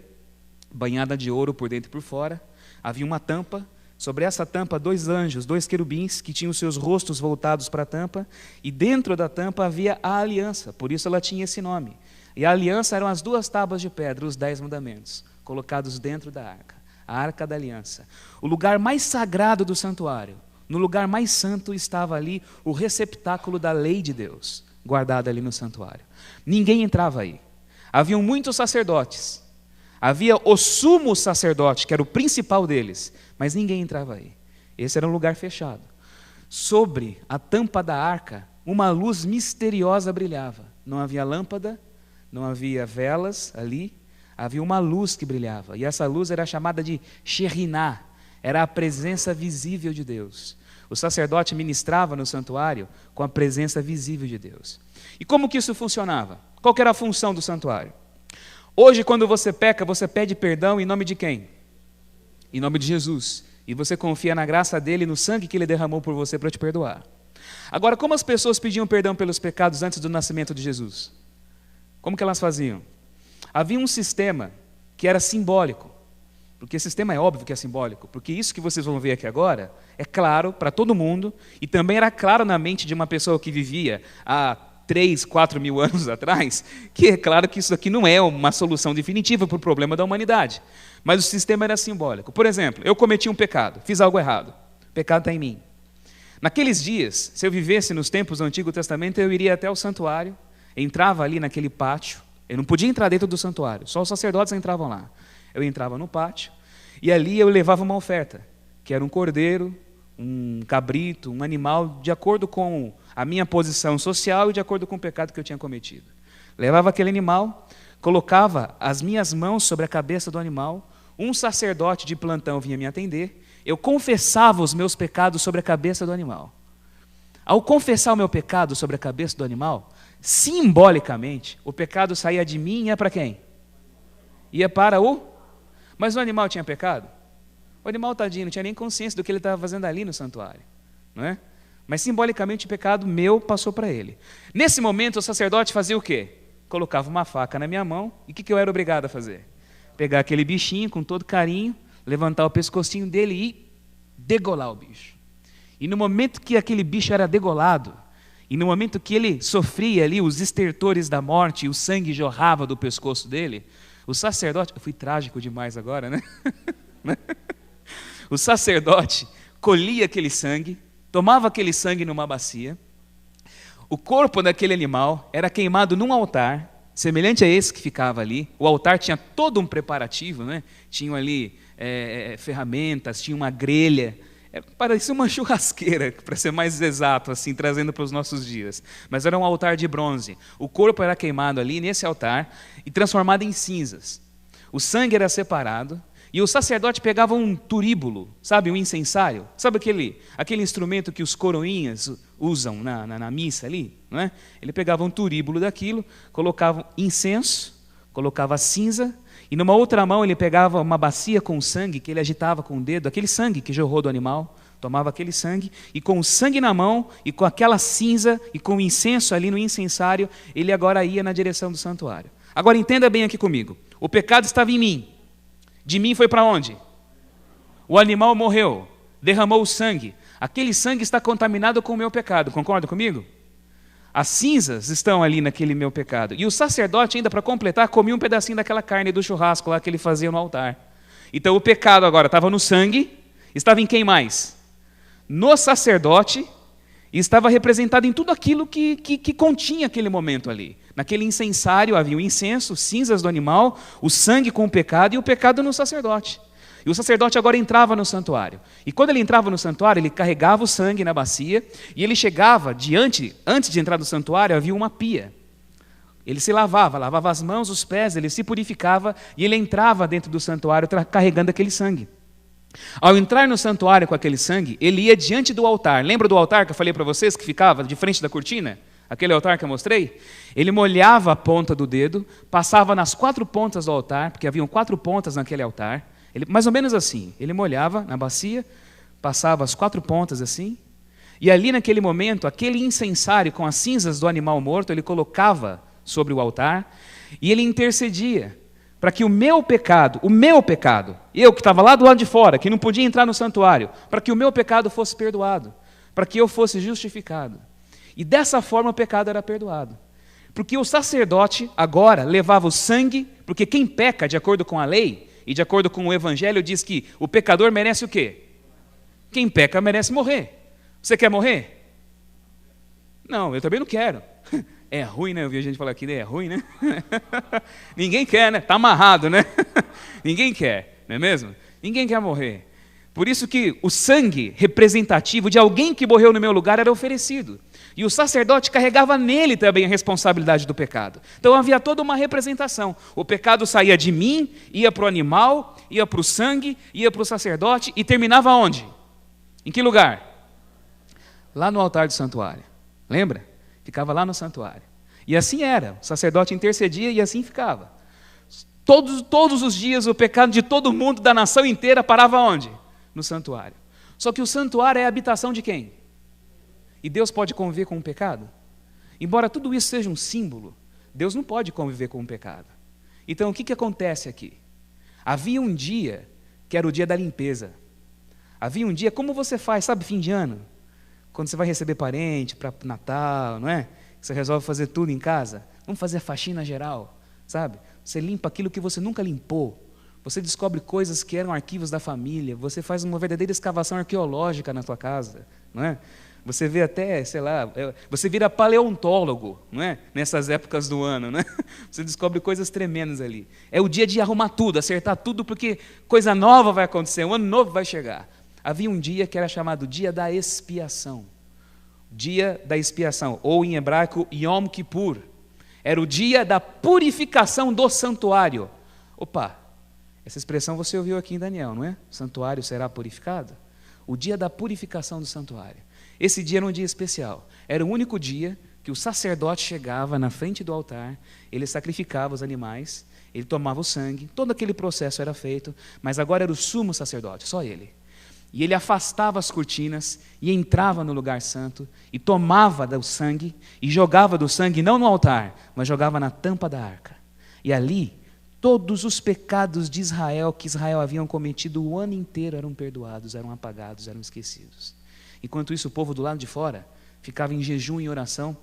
banhada de ouro por dentro e por fora. Havia uma tampa. Sobre essa tampa, 2 anjos, 2 querubins, que tinham seus rostos voltados para a tampa. E dentro da tampa havia a aliança, por isso ela tinha esse nome. E a aliança eram as 2 tábuas de pedra, os 10 mandamentos, colocados dentro da arca. A Arca da Aliança. O lugar mais sagrado do santuário. No lugar mais santo estava ali o receptáculo da lei de Deus, guardado ali no santuário. Ninguém entrava aí. Haviam muitos sacerdotes. Havia o sumo sacerdote, que era o principal deles, mas ninguém entrava aí. Esse era um lugar fechado. Sobre a tampa da arca, uma luz misteriosa brilhava. Não havia lâmpada, não havia velas ali, havia uma luz que brilhava. E essa luz era chamada de Shekhinah, era a presença visível de Deus. O sacerdote ministrava no santuário com a presença visível de Deus. E como que isso funcionava? Qual que era a função do santuário? Hoje, quando você peca, você pede perdão em nome de quem? Em nome de Jesus. E você confia na graça dele, no sangue que ele derramou por você para te perdoar. Agora, como as pessoas pediam perdão pelos pecados antes do nascimento de Jesus? Como que elas faziam? Havia um sistema que era simbólico. Porque esse sistema é óbvio que é simbólico, porque isso que vocês vão ver aqui agora é claro para todo mundo, e também era claro na mente de uma pessoa que vivia há 3, 4 mil anos atrás, que é claro que isso aqui não é uma solução definitiva para o problema da humanidade. Mas o sistema era simbólico. Por exemplo, eu cometi um pecado, fiz algo errado. O pecado está em mim. Naqueles dias, se eu vivesse nos tempos do Antigo Testamento, eu iria até o santuário, entrava ali naquele pátio, eu não podia entrar dentro do santuário, só os sacerdotes entravam lá. Eu entrava no pátio e ali eu levava uma oferta, que era um cordeiro, um cabrito, um animal, de acordo com a minha posição social e de acordo com o pecado que eu tinha cometido. Levava aquele animal, colocava as minhas mãos sobre a cabeça do animal, um sacerdote de plantão vinha me atender, eu confessava os meus pecados sobre a cabeça do animal. Ao confessar o meu pecado sobre a cabeça do animal, simbolicamente, o pecado saía de mim e ia para quem? Ia para o... Mas o animal tinha pecado? O animal, tadinho, não tinha nem consciência do que ele estava fazendo ali no santuário, não é? Mas simbolicamente o pecado meu passou para ele. Nesse momento o sacerdote fazia o quê? Colocava uma faca na minha mão, e o que eu era obrigado a fazer? Pegar aquele bichinho com todo carinho, levantar o pescocinho dele e degolar o bicho. E no momento que aquele bicho era degolado, e no momento que ele sofria ali os estertores da morte, e o sangue jorrava do pescoço dele, o sacerdote... Eu fui trágico demais agora, né? O sacerdote colhia aquele sangue, tomava aquele sangue numa bacia, o corpo daquele animal era queimado num altar, semelhante a esse que ficava ali. O altar tinha todo um preparativo, né? Tinham ali ferramentas, tinha uma grelha. Parecia uma churrasqueira, para ser mais exato, assim, trazendo para os nossos dias. Mas era um altar de bronze. O corpo era queimado ali nesse altar e transformado em cinzas. O sangue era separado e o sacerdote pegava um turíbulo, sabe, um incensário. Sabe aquele instrumento que os coroinhas usam na missa ali? Não é? Ele pegava um turíbulo daquilo, colocava incenso, colocava cinza, e numa outra mão ele pegava uma bacia com sangue que ele agitava com o dedo, aquele sangue que jorrou do animal, tomava aquele sangue, e com o sangue na mão, e com aquela cinza, e com o incenso ali no incensário, ele agora ia na direção do santuário. Agora entenda bem aqui comigo, o pecado estava em mim, de mim foi para onde? O animal morreu, derramou o sangue, aquele sangue está contaminado com o meu pecado, concorda comigo? As cinzas estão ali naquele meu pecado. E o sacerdote, ainda para completar, comia um pedacinho daquela carne do churrasco lá que ele fazia no altar. Então o pecado agora estava no sangue, estava em quem mais? No sacerdote, e estava representado em tudo aquilo que continha aquele momento ali. Naquele incensário havia o incenso, cinzas do animal, o sangue com o pecado e o pecado no sacerdote. E o sacerdote agora entrava no santuário. E quando ele entrava no santuário, ele carregava o sangue na bacia e ele chegava antes de entrar no santuário, havia uma pia. Ele se lavava as mãos, os pés, ele se purificava e ele entrava dentro do santuário carregando aquele sangue. Ao entrar no santuário com aquele sangue, ele ia diante do altar. Lembra do altar que eu falei para vocês, que ficava de frente da cortina? Aquele altar que eu mostrei? Ele molhava a ponta do dedo, passava nas 4 pontas do altar, porque haviam 4 pontas naquele altar. Mais ou menos assim, ele molhava na bacia, passava as 4 pontas assim, e ali naquele momento, aquele incensário com as cinzas do animal morto, ele colocava sobre o altar, e ele intercedia, para que o meu pecado, eu que estava lá do lado de fora, que não podia entrar no santuário, para que o meu pecado fosse perdoado, para que eu fosse justificado. E dessa forma o pecado era perdoado. Porque o sacerdote agora levava o sangue, porque quem peca de acordo com a lei, e de acordo com o Evangelho, diz que o pecador merece o quê? Quem peca merece morrer. Você quer morrer? Não, eu também não quero. É ruim, né? Eu vi gente falar aqui, é ruim, né? Ninguém quer, né? Está amarrado, né? Ninguém quer, não é mesmo? Ninguém quer morrer. Por isso que o sangue representativo de alguém que morreu no meu lugar era oferecido. E o sacerdote carregava nele também a responsabilidade do pecado. Então havia toda uma representação. O pecado saía de mim, ia para o animal, ia para o sangue, ia para o sacerdote e terminava onde? Em que lugar? Lá no altar do santuário. Lembra? Ficava lá no santuário. E assim era. O sacerdote intercedia e assim ficava. Todos os dias o pecado de todo mundo, da nação inteira, parava onde? No santuário. Só que o santuário é a habitação de quem? E Deus pode conviver com o pecado? Embora tudo isso seja um símbolo, Deus não pode conviver com o pecado. Então o que acontece aqui? Havia um dia que era o dia da limpeza. Havia um dia, como você faz, sabe, fim de ano? Quando você vai receber parente para Natal, não é? Você resolve fazer tudo em casa. Vamos fazer a faxina geral, sabe? Você limpa aquilo que você nunca limpou. Você descobre coisas que eram arquivos da família. Você faz uma verdadeira escavação arqueológica na tua casa, não é? Você vê até, sei lá, você vira paleontólogo, não é? Nessas épocas do ano, né? Você descobre coisas tremendas ali. É o dia de arrumar tudo, acertar tudo, porque coisa nova vai acontecer, um ano novo vai chegar. Havia um dia que era chamado Dia da Expiação. Dia da Expiação, ou em hebraico, Yom Kippur. Era o dia da purificação do santuário. Opa, essa expressão você ouviu aqui em Daniel, não é? O santuário será purificado? O dia da purificação do santuário. Esse dia era um dia especial. Era o único dia que o sacerdote chegava na frente do altar, ele sacrificava os animais, ele tomava o sangue, todo aquele processo era feito, mas agora era o sumo sacerdote, só ele. E ele afastava as cortinas e entrava no lugar santo e tomava do sangue e jogava do sangue não no altar, mas jogava na tampa da arca. E ali, todos os pecados de Israel que Israel haviam cometido o ano inteiro eram perdoados, eram apagados, eram esquecidos. Enquanto isso, o povo do lado de fora ficava em jejum e oração,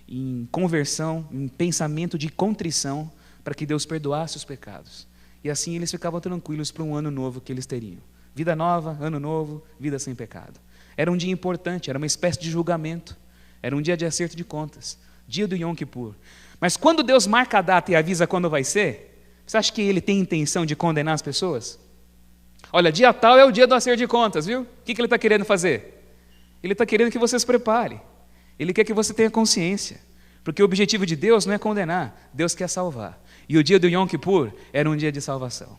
em conversão, em pensamento de contrição, para que Deus perdoasse os pecados. E assim eles ficavam tranquilos para um ano novo que eles teriam. Vida nova, ano novo, vida sem pecado. Era um dia importante, era uma espécie de julgamento. Era um dia de acerto de contas. Dia do Yom Kippur. Mas quando Deus marca a data e avisa quando vai ser, você acha que Ele tem intenção de condenar as pessoas? Olha, dia tal é o dia do acerto de contas, viu? O que Ele está querendo fazer? Ele está querendo que você se prepare. Ele quer que você tenha consciência. Porque o objetivo de Deus não é condenar, Deus quer salvar. E o dia do Yom Kippur era um dia de salvação.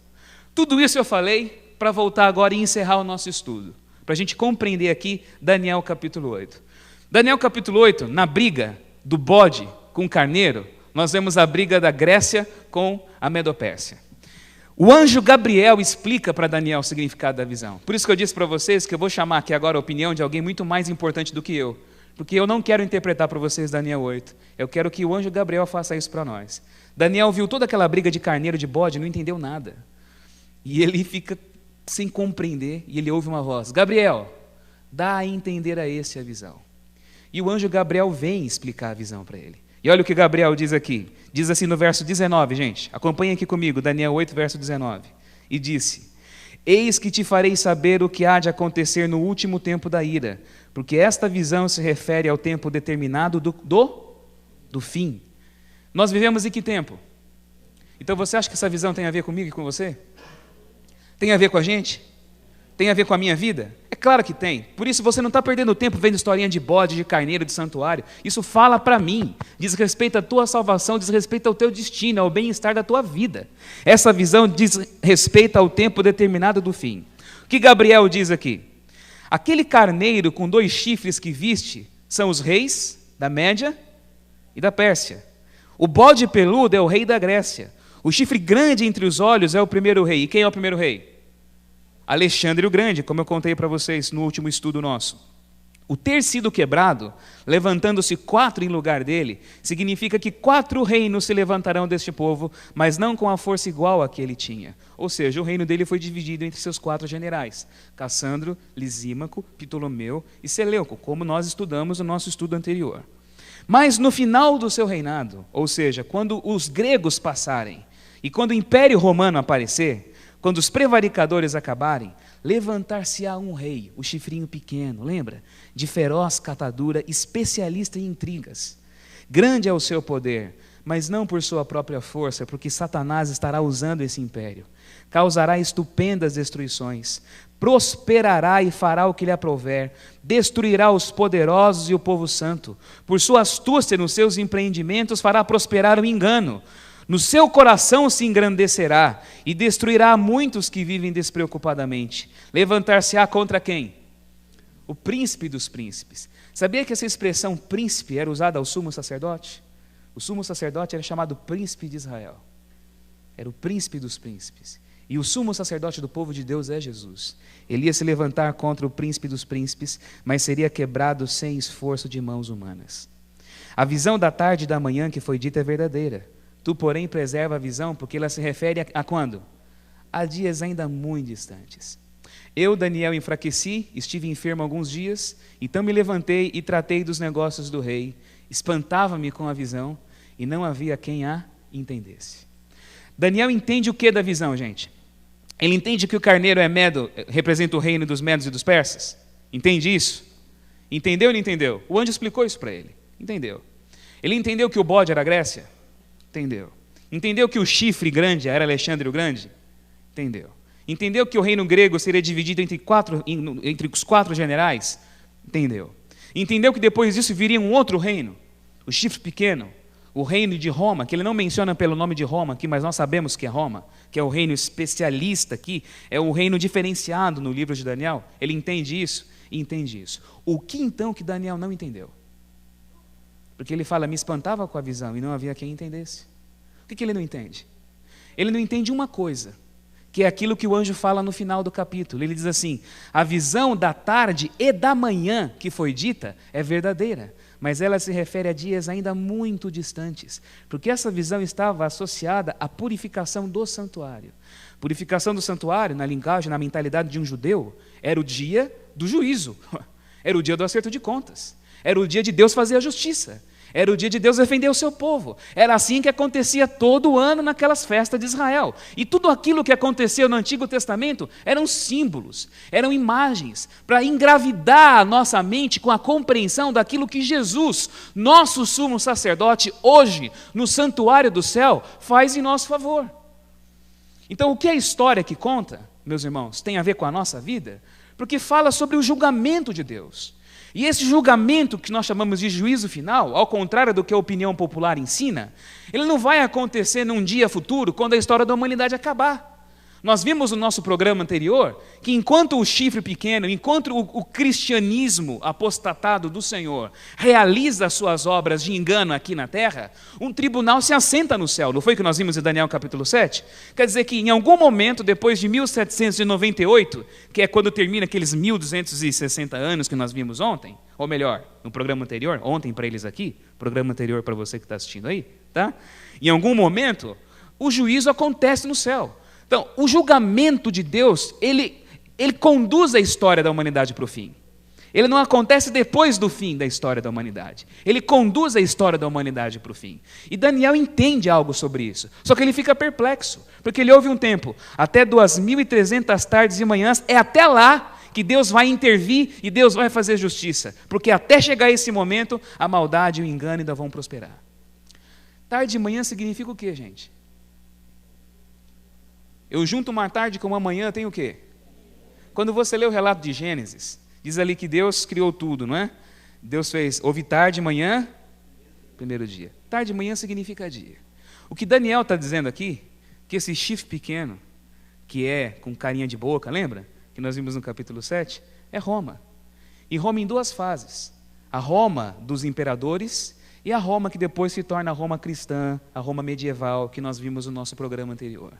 Tudo isso eu falei para voltar agora e encerrar o nosso estudo, para a gente compreender aqui Daniel capítulo 8. Daniel capítulo 8, na briga do bode com o carneiro, nós vemos a briga da Grécia com a Medopérsia. O anjo Gabriel explica para Daniel o significado da visão. Por isso que eu disse para vocês que eu vou chamar aqui agora a opinião de alguém muito mais importante do que eu. Porque eu não quero interpretar para vocês Daniel 8. Eu quero que o anjo Gabriel faça isso para nós. Daniel viu toda aquela briga de carneiro, de bode, não entendeu nada. E ele fica sem compreender, e ele ouve uma voz: Gabriel, dá a entender a esse a visão. E o anjo Gabriel vem explicar a visão para ele. E olha o que Gabriel diz aqui. Diz assim no verso 19, gente. Acompanhem aqui comigo, Daniel 8, verso 19. E disse: Eis que te farei saber o que há de acontecer no último tempo da ira, porque esta visão se refere ao tempo determinado do fim. Nós vivemos em que tempo? Então você acha que essa visão tem a ver comigo e com você? Tem a ver com a gente? Tem a ver com a minha vida? É claro que tem. Por isso você não está perdendo tempo vendo historinha de bode, de carneiro, de santuário. Isso fala para mim. Diz respeito à tua salvação, diz respeito ao teu destino, ao bem-estar da tua vida. Essa visão diz respeito ao tempo determinado do fim. O que Gabriel diz aqui? Aquele carneiro com 2 chifres que viste são os reis da Média e da Pérsia. O bode peludo é o rei da Grécia. O chifre grande entre os olhos é o primeiro rei. E quem é o primeiro rei? Alexandre o Grande, como eu contei para vocês no último estudo nosso. O ter sido quebrado, levantando-se 4 em lugar dele, significa que 4 reinos se levantarão deste povo, mas não com a força igual a que ele tinha. Ou seja, o reino dele foi dividido entre seus 4 generais: Cassandro, Lisímaco, Ptolomeu e Seleuco, como nós estudamos no nosso estudo anterior. Mas no final do seu reinado, ou seja, quando os gregos passarem e quando o Império Romano aparecer, quando os prevaricadores acabarem, levantar-se-á um rei, o chifrinho pequeno, lembra? De feroz catadura, especialista em intrigas. Grande é o seu poder, mas não por sua própria força, porque Satanás estará usando esse império. Causará estupendas destruições, prosperará e fará o que lhe aprouver, destruirá os poderosos e o povo santo. Por sua astúcia nos seus empreendimentos fará prosperar o engano. No seu coração se engrandecerá e destruirá muitos que vivem despreocupadamente. Levantar-se-á contra quem? O príncipe dos príncipes. Sabia que essa expressão príncipe era usada ao sumo sacerdote? O sumo sacerdote era chamado príncipe de Israel. Era o príncipe dos príncipes. E o sumo sacerdote do povo de Deus é Jesus. Ele ia se levantar contra o príncipe dos príncipes, mas seria quebrado sem esforço de mãos humanas. A visão da tarde e da manhã que foi dita é verdadeira. Tu, porém, preserva a visão, porque ela se refere a quando? A dias ainda muito distantes. Eu, Daniel, enfraqueci, estive enfermo alguns dias, então me levantei e tratei dos negócios do rei. Espantava-me com a visão, e não havia quem a entendesse. Daniel entende o que da visão, gente? Ele entende que o carneiro é Medo, representa o reino dos medos e dos persas? Entende isso? Entendeu ou não entendeu? O anjo explicou isso para ele. Entendeu. Ele entendeu que o bode era a Grécia? Entendeu. Entendeu que o chifre grande era Alexandre o Grande? Entendeu. Entendeu que o reino grego seria dividido entre os 4 generais? Entendeu. Entendeu que depois disso viria um outro reino, o chifre pequeno, o reino de Roma, que ele não menciona pelo nome de Roma aqui, mas nós sabemos que é Roma, que é o reino especialista aqui, é o reino diferenciado no livro de Daniel. Ele entende isso? Entende isso. O que então que Daniel não entendeu? Porque ele fala, me espantava com a visão e não havia quem entendesse. O que ele não entende? Ele não entende uma coisa, que é aquilo que o anjo fala no final do capítulo. Ele diz assim, a visão da tarde e da manhã que foi dita é verdadeira, mas ela se refere a dias ainda muito distantes, porque essa visão estava associada à purificação do santuário. Purificação do santuário, na linguagem, na mentalidade de um judeu, era o dia do juízo, era o dia do acerto de contas. Era o dia de Deus fazer a justiça. Era o dia de Deus defender o seu povo. Era assim que acontecia todo ano naquelas festas de Israel. E tudo aquilo que aconteceu no Antigo Testamento eram símbolos, eram imagens, para engravidar a nossa mente com a compreensão daquilo que Jesus, nosso sumo sacerdote, hoje, no santuário do céu, faz em nosso favor. Então, o que a história que conta, meus irmãos, tem a ver com a nossa vida? Porque fala sobre o julgamento de Deus. E esse julgamento que nós chamamos de juízo final, ao contrário do que a opinião popular ensina, ele não vai acontecer num dia futuro, quando a história da humanidade acabar. Nós vimos no nosso programa anterior que enquanto o chifre pequeno, enquanto o cristianismo apostatado do Senhor realiza as suas obras de engano aqui na terra, um tribunal se assenta no céu. Não foi o que nós vimos em Daniel capítulo 7? Quer dizer que em algum momento, depois de 1798, que é quando termina aqueles 1260 anos que nós vimos ontem, ou melhor, no programa anterior, ontem para eles aqui, programa anterior para você que está assistindo aí, tá? Em algum momento, o juízo acontece no céu. Então, o julgamento de Deus, ele conduz a história da humanidade para o fim. Ele não acontece depois do fim da história da humanidade. Ele conduz a história da humanidade para o fim. E Daniel entende algo sobre isso. Só que ele fica perplexo, porque ele ouve um tempo, até 2.300 tardes e manhãs, é até lá que Deus vai intervir e Deus vai fazer justiça. Porque até chegar esse momento, a maldade e o engano ainda vão prosperar. Tarde e manhã significa o quê, gente? Eu junto uma tarde com uma manhã, tem o quê? Quando você lê o relato de Gênesis, diz ali que Deus criou tudo, não é? Deus fez, houve tarde e manhã, primeiro dia. Tarde e manhã significa dia. O que Daniel está dizendo aqui, que esse chifre pequeno, que é com carinha de boca, lembra? Que nós vimos no capítulo 7, é Roma. E Roma em duas fases. A Roma dos imperadores e a Roma que depois se torna a Roma cristã, a Roma medieval, que nós vimos no nosso programa anterior.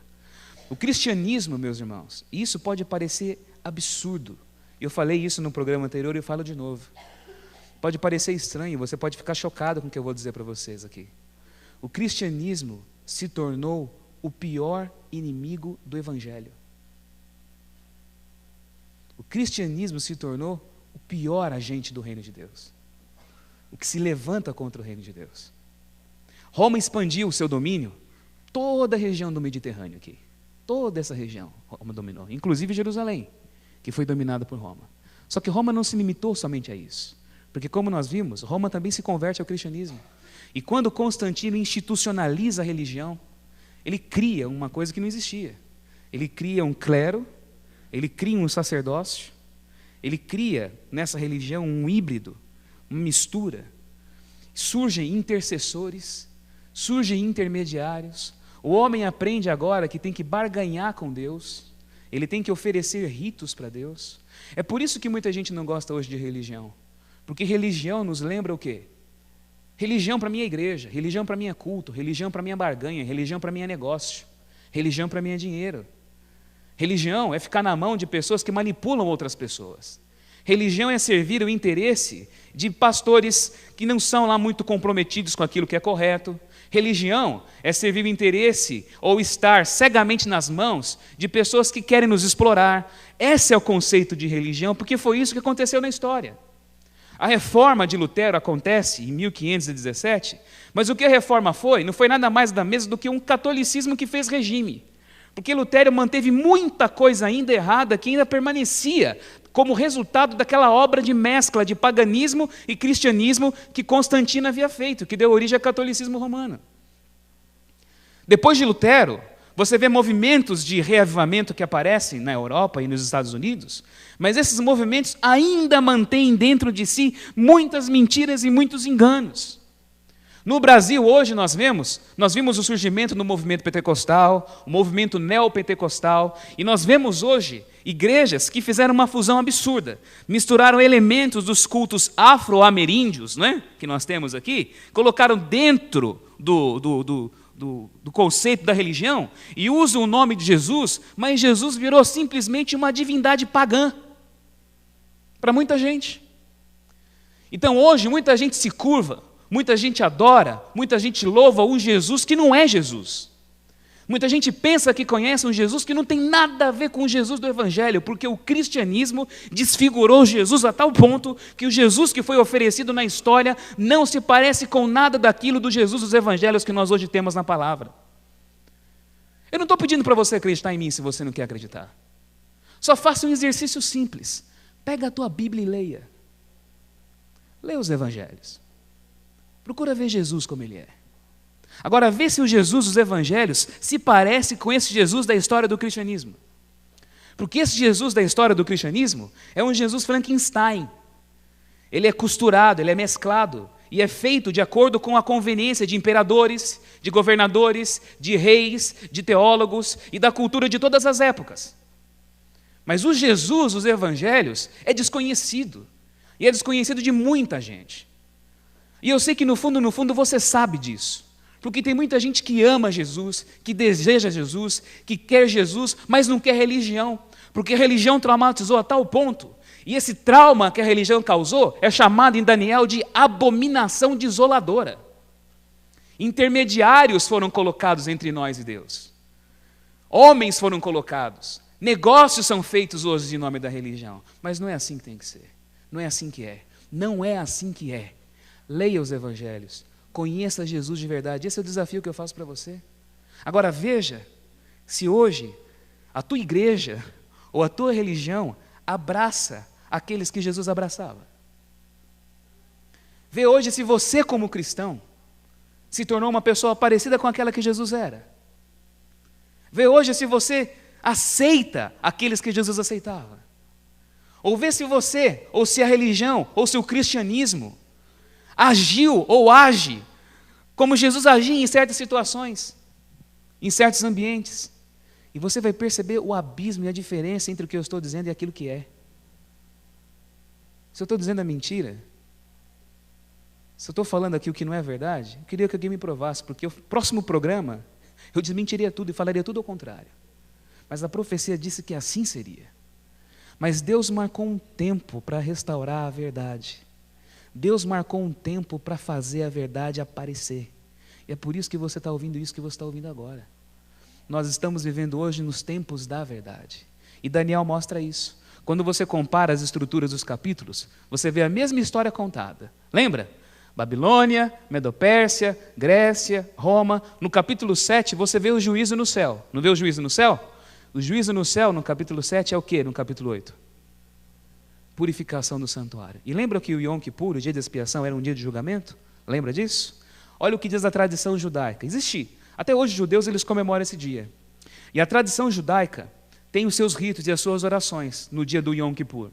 O cristianismo, meus irmãos, isso pode parecer absurdo. Eu falei isso no programa anterior e eu falo de novo. Pode parecer estranho, você pode ficar chocado com o que eu vou dizer para vocês aqui. O cristianismo se tornou o pior inimigo do evangelho. O cristianismo se tornou o pior agente do reino de Deus. O que se levanta contra o reino de Deus. Roma expandiu o seu domínio, toda a região do Mediterrâneo aqui. Toda essa região Roma dominou, inclusive Jerusalém, que foi dominada por Roma. Só que Roma não se limitou somente a isso, porque como nós vimos, Roma também se converte ao cristianismo. E quando Constantino institucionaliza a religião, ele cria uma coisa que não existia. Ele cria um clero, ele cria um sacerdócio, ele cria nessa religião um híbrido, uma mistura. Surgem intercessores, surgem intermediários. O homem aprende agora que tem que barganhar com Deus, ele tem que oferecer ritos para Deus. É por isso que muita gente não gosta hoje de religião, porque religião nos lembra o quê? Religião para mim é igreja, religião para mim é culto, religião para mim é barganha, religião para mim é negócio, religião para mim é dinheiro. Religião é ficar na mão de pessoas que manipulam outras pessoas. Religião é servir o interesse de pastores que não são lá muito comprometidos com aquilo que é correto. Religião é servir o interesse ou estar cegamente nas mãos de pessoas que querem nos explorar. Esse é o conceito de religião, porque foi isso que aconteceu na história. A reforma de Lutero acontece em 1517, mas o que a reforma foi? Não foi nada mais da mesma do que um catolicismo que fez regime. Porque Lutero manteve muita coisa ainda errada que ainda permanecia como resultado daquela obra de mescla de paganismo e cristianismo que Constantino havia feito, que deu origem ao catolicismo romano. Depois de Lutero, você vê movimentos de reavivamento que aparecem na Europa e nos Estados Unidos, mas esses movimentos ainda mantêm dentro de si muitas mentiras e muitos enganos. No Brasil, hoje, nós vimos o surgimento do movimento pentecostal, o movimento neopentecostal, e nós vemos hoje igrejas que fizeram uma fusão absurda, misturaram elementos dos cultos afro-ameríndios, né, que nós temos aqui, colocaram dentro do conceito da religião e usam o nome de Jesus, mas Jesus virou simplesmente uma divindade pagã para muita gente. Então, hoje, muita gente se curva, muita gente adora, muita gente louva um Jesus que não é Jesus. Muita gente pensa que conhece um Jesus que não tem nada a ver com o Jesus do Evangelho, porque o cristianismo desfigurou Jesus a tal ponto que o Jesus que foi oferecido na história não se parece com nada daquilo do Jesus dos Evangelhos que nós hoje temos na palavra. Eu não estou pedindo para você acreditar em mim se você não quer acreditar. Só faça um exercício simples. Pega a tua Bíblia e leia. Leia os Evangelhos. Procura ver Jesus como Ele é. Agora, vê se o Jesus dos Evangelhos se parece com esse Jesus da história do cristianismo. Porque esse Jesus da história do cristianismo é um Jesus Frankenstein. Ele é costurado, ele é mesclado e é feito de acordo com a conveniência de imperadores, de governadores, de reis, de teólogos e da cultura de todas as épocas. Mas o Jesus dos Evangelhos é desconhecido. E é desconhecido de muita gente. E eu sei que no fundo você sabe disso. Porque tem muita gente que ama Jesus, que deseja Jesus, que quer Jesus, mas não quer religião. Porque a religião traumatizou a tal ponto. E esse trauma que a religião causou é chamado em Daniel de abominação desoladora. Intermediários foram colocados entre nós e Deus. Homens foram colocados. Negócios são feitos hoje em nome da religião. Mas não é assim que tem que ser. Não é assim que é. Não é assim que é. Leia os Evangelhos. Conheça Jesus de verdade. Esse é o desafio que eu faço para você. Agora veja se hoje a tua igreja ou a tua religião abraça aqueles que Jesus abraçava. Vê hoje se você, como cristão, se tornou uma pessoa parecida com aquela que Jesus era. Vê hoje se você aceita aqueles que Jesus aceitava. Ou vê se você, ou se a religião, ou se o cristianismo agiu ou age como Jesus agia em certas situações, em certos ambientes. E você vai perceber o abismo e a diferença entre o que eu estou dizendo e aquilo que é. Se eu estou dizendo a mentira, se eu estou falando aqui o que não é verdade, eu queria que alguém me provasse, porque o próximo programa eu desmentiria tudo e falaria tudo ao contrário. Mas a profecia disse que assim seria. Mas Deus marcou um tempo para restaurar a verdade. Deus marcou um tempo para fazer a verdade aparecer. E é por isso que você está ouvindo isso que você está ouvindo agora. Nós estamos vivendo hoje nos tempos da verdade. E Daniel mostra isso. Quando você compara as estruturas dos capítulos, você vê a mesma história contada. Lembra? Babilônia, Medopérsia, Grécia, Roma. No capítulo 7 você vê o juízo no céu. Não vê o juízo no céu? O juízo no céu, no capítulo 7, é o quê no capítulo 8? Purificação do santuário. E lembra que o Yom Kippur, o dia de expiação, era um dia de julgamento? Lembra disso? Olha o que diz a tradição judaica. Existe. Até hoje os judeus eles comemoram esse dia. E a tradição judaica tem os seus ritos e as suas orações no dia do Yom Kippur.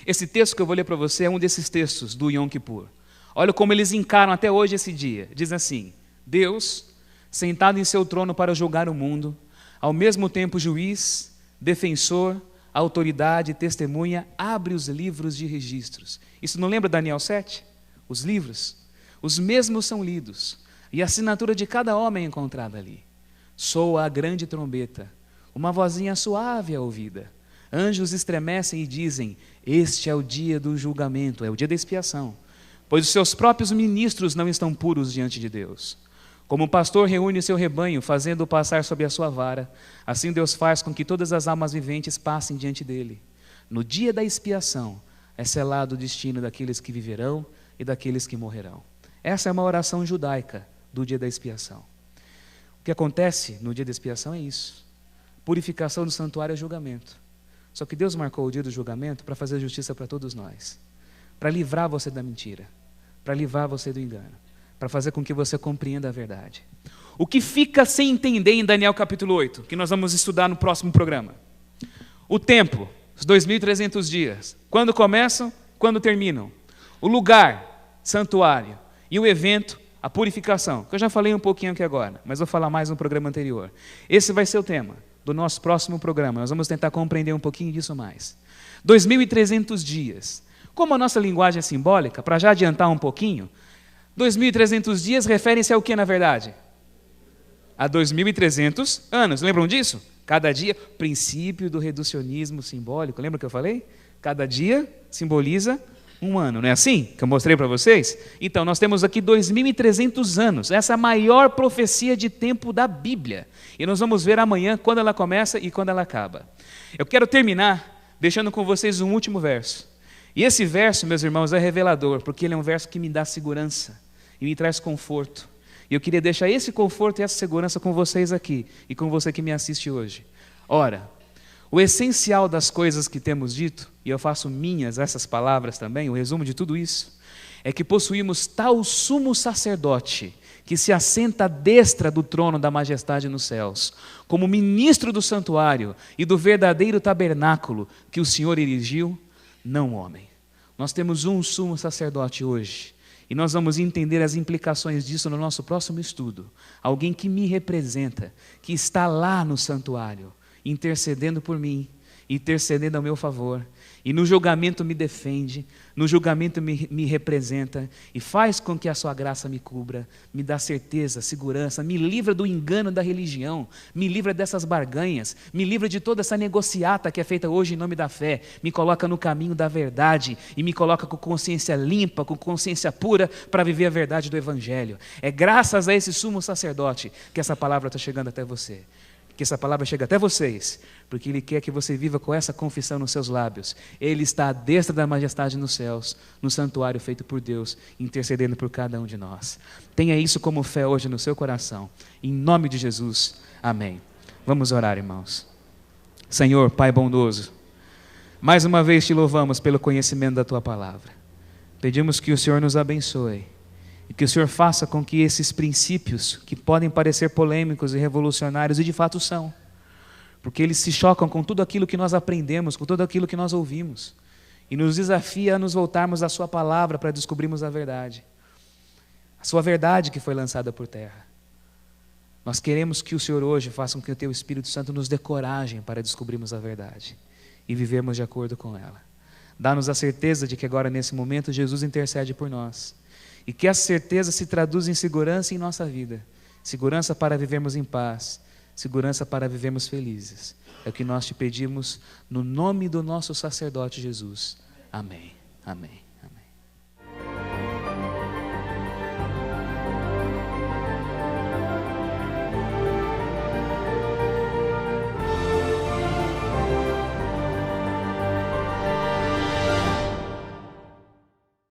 Esse texto que eu vou ler para você é um desses textos do Yom Kippur. Olha como eles encaram até hoje esse dia. Diz assim: Deus, sentado em seu trono para julgar o mundo, ao mesmo tempo juiz, defensor, autoridade e testemunha, abre os livros de registros. Isso não lembra Daniel 7? Os livros, os mesmos são lidos, e a assinatura de cada homem é encontrada ali. Soa a grande trombeta, uma vozinha suave é ouvida. Anjos estremecem e dizem: este é o dia do julgamento, é o dia da expiação, pois os seus próprios ministros não estão puros diante de Deus. Como o pastor reúne o seu rebanho, fazendo-o passar sob a sua vara, assim Deus faz com que todas as almas viventes passem diante dele. No dia da expiação é selado o destino daqueles que viverão e daqueles que morrerão. Essa é uma oração judaica do dia da expiação. O que acontece no dia da expiação é isso. Purificação do santuário é julgamento. Só que Deus marcou o dia do julgamento para fazer justiça para todos nós. Para livrar você da mentira. Para livrar você do engano. Para fazer com que você compreenda a verdade. O que fica sem entender em Daniel capítulo 8, que nós vamos estudar no próximo programa? O tempo, os 2.300 dias. Quando começam, quando terminam. O lugar, santuário. E o evento, a purificação. Que eu já falei um pouquinho aqui agora, mas vou falar mais no programa anterior. Esse vai ser o tema do nosso próximo programa. Nós vamos tentar compreender um pouquinho disso mais. 2.300 dias. Como a nossa linguagem é simbólica, para já adiantar um pouquinho, 2.300 dias referem-se ao que, na verdade? A 2.300 anos. Lembram disso? Cada dia, princípio do reducionismo simbólico. Lembra que eu falei? Cada dia simboliza um ano, não é assim que eu mostrei para vocês? Então, nós temos aqui 2.300 anos, essa é a maior profecia de tempo da Bíblia. E nós vamos ver amanhã quando ela começa e quando ela acaba. Eu quero terminar deixando com vocês um último verso. E esse verso, meus irmãos, é revelador, porque ele é um verso que me dá segurança e me traz conforto. E eu queria deixar esse conforto e essa segurança com vocês aqui e com você que me assiste hoje. Ora, o essencial das coisas que temos dito, e eu faço minhas essas palavras também, o resumo de tudo isso, é que possuímos tal sumo sacerdote que se assenta à destra do trono da majestade nos céus, como ministro do santuário e do verdadeiro tabernáculo que o Senhor erigiu, não homem. Nós temos um sumo sacerdote hoje, e nós vamos entender as implicações disso no nosso próximo estudo. Alguém que me representa, que está lá no santuário, intercedendo por mim, intercedendo ao meu favor, e no julgamento me defende, no julgamento me representa, e faz com que a sua graça me cubra, me dá certeza, segurança, me livra do engano da religião, me livra dessas barganhas, me livra de toda essa negociata que é feita hoje em nome da fé, me coloca no caminho da verdade, e me coloca com consciência limpa, com consciência pura, para viver a verdade do Evangelho. É graças a esse sumo sacerdote que essa palavra está chegando até você. Que essa palavra chegue até vocês, porque Ele quer que você viva com essa confissão nos seus lábios. Ele está à destra da majestade nos céus, no santuário feito por Deus, intercedendo por cada um de nós. Tenha isso como fé hoje no seu coração. Em nome de Jesus, amém. Vamos orar, irmãos. Senhor, Pai bondoso, mais uma vez te louvamos pelo conhecimento da Tua palavra. Pedimos que o Senhor nos abençoe. E que o Senhor faça com que esses princípios, que podem parecer polêmicos e revolucionários, e de fato são, porque eles se chocam com tudo aquilo que nós aprendemos, com tudo aquilo que nós ouvimos, e nos desafia a nos voltarmos à Sua palavra para descobrirmos a verdade, a Sua verdade que foi lançada por terra. Nós queremos que o Senhor hoje faça com que o Teu Espírito Santo nos dê coragem para descobrirmos a verdade e vivermos de acordo com ela. Dá-nos a certeza de que agora, nesse momento, Jesus intercede por nós. E que essa certeza se traduz em segurança em nossa vida. Segurança para vivermos em paz. Segurança para vivermos felizes. É o que nós te pedimos no nome do nosso sacerdote Jesus. Amém. Amém.